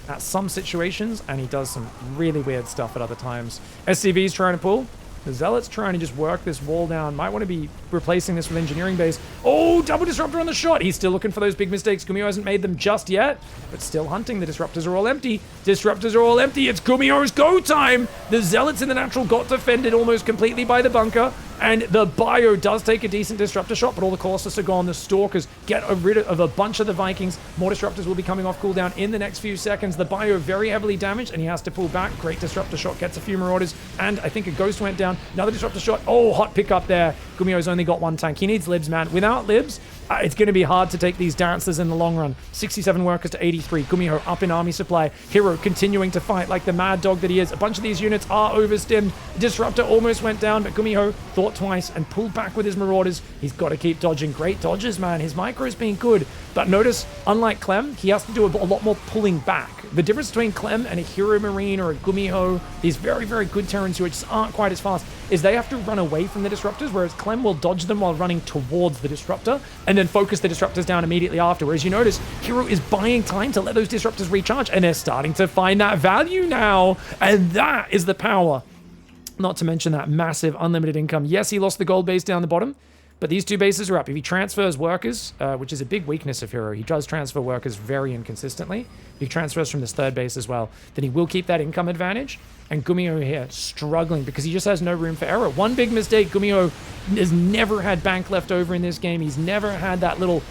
at some situations, and he does some really weird stuff at other times. SCV's trying to pull. The Zealot's trying to just work this wall down. Might want to be replacing this with engineering base. Oh, double Disruptor on the shot. He's still looking for those big mistakes. GUMIHO hasn't made them just yet, but still hunting. The Disruptors are all empty. Disruptors are all empty. It's GUMIHO's go time. The Zealots in the natural got defended almost completely by the bunker, and the Bio does take a decent Disruptor shot, but all the Colossus are gone. The Stalkers get rid of a bunch of the Vikings. More Disruptors will be coming off cooldown in the next few seconds. The Bio very heavily damaged, and he has to pull back. Great Disruptor shot, gets a few Marauders, and I think a Ghost went down. Another Disruptor shot. Oh, hot pickup there. GUMIHO's only got one tank. He needs libs, man. Without libs, it's going to be hard to take these dancers in the long run. 67 workers to 83. GUMIHO up in army supply. Hero continuing to fight like the mad dog that he is. A bunch of these units are overstimmed. Disruptor almost went down, but GUMIHO thought twice and pulled back with his marauders. He's got to keep dodging. Great dodges, man. His micro's been good. But notice, unlike Clem, he has to do a lot more pulling back. The difference between Clem and a Hero Marine or a GUMIHO, these very, very good Terrans who just aren't quite as fast, is they have to run away from the disruptors, whereas Clem will dodge them while running towards the disruptor and then focus the disruptors down immediately after. Whereas you notice, Hero is buying time to let those disruptors recharge, and they're starting to find that value now. And that is the power. Not to mention that massive unlimited income. Yes, he lost the gold base down the bottom, but these two bases are up. If he transfers workers, which is a big weakness of Hero, he does transfer workers very inconsistently. If he transfers from this third base as well, then he will keep that income advantage. And GUMIHO here struggling because he just has no room for error. One big mistake, GUMIHO has never had bank left over in this game. He's never had that little,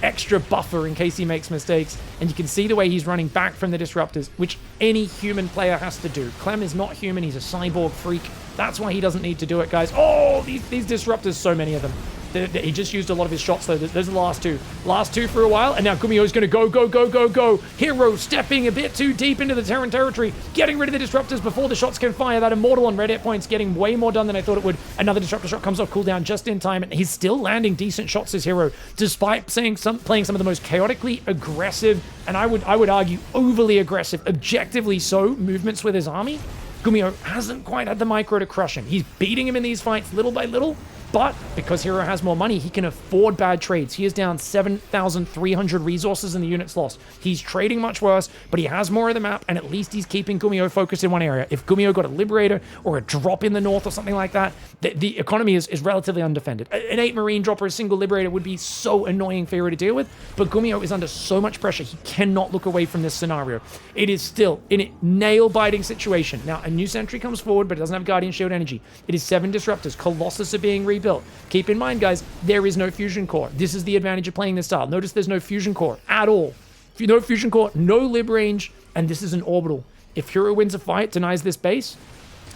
extra buffer in case he makes mistakes. And you can see the way he's running back from the disruptors, which any human player has to do. Clem is not human. He's a cyborg freak. That's why he doesn't need to do it, guys. Oh, these disruptors, so many of them. He just used a lot of his shots, though. There's the last two. Last two for a while, and now GUMIHO's going to go, go, go, go, go. Hero stepping a bit too deep into the Terran territory, getting rid of the disruptors before the shots can fire. That Immortal on red hit points getting way more done than I thought it would. Another disruptor shot comes off cooldown just in time, and he's still landing decent shots as Hero, despite playing some of the most chaotically aggressive, and I would argue overly aggressive, objectively so, movements with his army. GUMIHO hasn't quite had the micro to crush him. He's beating him in these fights little by little, but because Hero has more money, he can afford bad trades. He is down 7,300 resources in the units lost. He's trading much worse, but he has more of the map, and at least he's keeping GUMIHO focused in one area. If GUMIHO got a Liberator or a drop in the north or something like that, the economy is relatively undefended. An 8 Marine drop or a single Liberator would be so annoying for Hero to deal with, but GUMIHO is under so much pressure, he cannot look away from this scenario. It is still in a nail-biting situation. Now, a new sentry comes forward, but it doesn't have Guardian Shield energy. It is 7 disruptors. Colossus are being rebuilt. Keep in mind, guys, there is no fusion core. This is the advantage of playing this style. Notice there's no fusion core at all. No fusion core, no lib range, and this is an orbital. If Hero wins a fight, denies this base,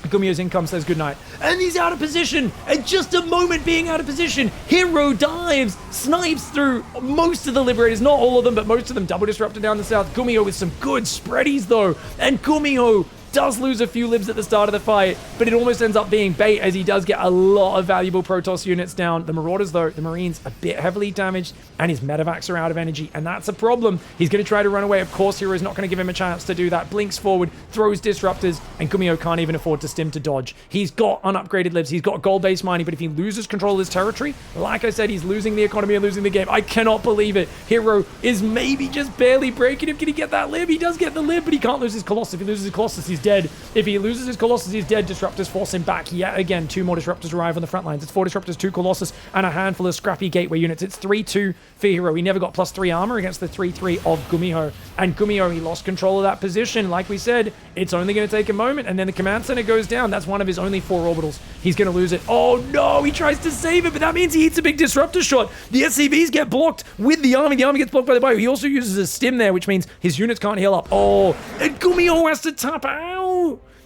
GUMIHO's income says goodnight. And he's out of position. And just a moment being out of position, Hero dives, snipes through most of the Liberators. Not all of them, but most of them. Double disruptor down the south. GUMIHO with some good spreadies, though. And GUMIHO does lose a few libs at the start of the fight, but it almost ends up being bait as he does get a lot of valuable Protoss units down. The Marauders, though, the Marines, a bit heavily damaged, and his medevacs are out of energy, and that's a problem. He's going to try to run away. Of course, Hero's not going to give him a chance to do that. Blinks forward, throws disruptors, and GUMIHO can't even afford to stim to dodge. He's got unupgraded libs. He's got gold-based mining, but if he loses control of his territory, like I said, he's losing the economy and losing the game. I cannot believe it. Hero is maybe just barely breaking him. Can he get that lib? He does get the lib, but he can't lose his Colossus. If he loses his Colossus, he's dead. If he loses his Colossus, he's dead. Disruptors force him back yet again. 2 more Disruptors arrive on the front lines. It's 4 Disruptors, 2 Colossus, and a handful of scrappy Gateway units. It's 3-2 for Hero. He never got +3 armor against the 3-3 of GUMIHO. And GUMIHO, he lost control of that position. Like we said, it's only going to take a moment, and then the command center goes down. That's one of his only 4 orbitals. He's going to lose it. Oh no, he tries to save it, but that means he hits a big Disruptor shot. The SCVs get blocked with the army. The army gets blocked by the bio. He also uses a stim there, which means his units can't heal up. Oh, and GUMIHO has to tap out.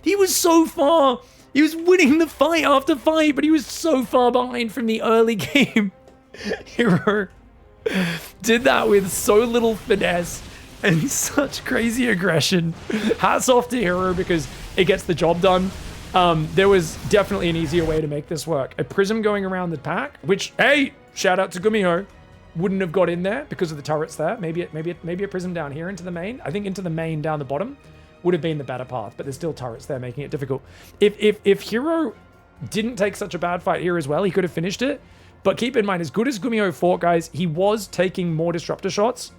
He was so far. He was winning the fight after fight, but he was so far behind from the early game. Hero did that with so little finesse and such crazy aggression. Hats off to Hero because it gets the job done. There was definitely an easier way to make this work. A prism going around the pack, which, hey, shout out to GUMIHO, wouldn't have got in there because of the turrets there. Maybe a prism down here into the main. I think into the main down the bottom would have been the better path, but there's still turrets there making it difficult. If Hero didn't take such a bad fight here as well, he could have finished it. But keep in mind, as good as GUMIHO fought, guys, he was taking more disruptor shots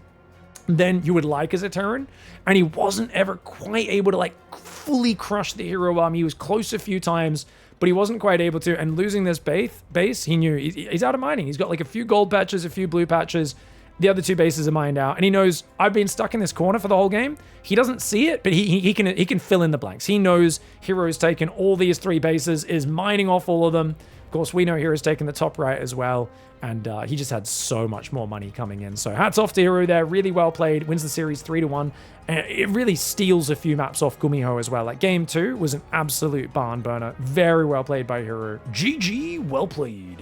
than you would like as a Terran, and he wasn't ever quite able to fully crush the Hero army. He was close a few times, but he wasn't quite able to, and losing this base, he knew he's out of mining. He's got a few gold patches, a few blue patches. The other 2 bases are mined out, and he knows I've been stuck in this corner for the whole game. He doesn't see it, but he can fill in the blanks. He knows Hero's taken all these 3 bases, is mining off all of them. Of course, we know Hero's taken the top right as well, and he just had so much more money coming in. So hats off to Hero there. Really well played. Wins the series 3-1. It really steals a few maps off GUMIHO as well. Game 2 was an absolute barn burner. Very well played by Hero. GG, well played.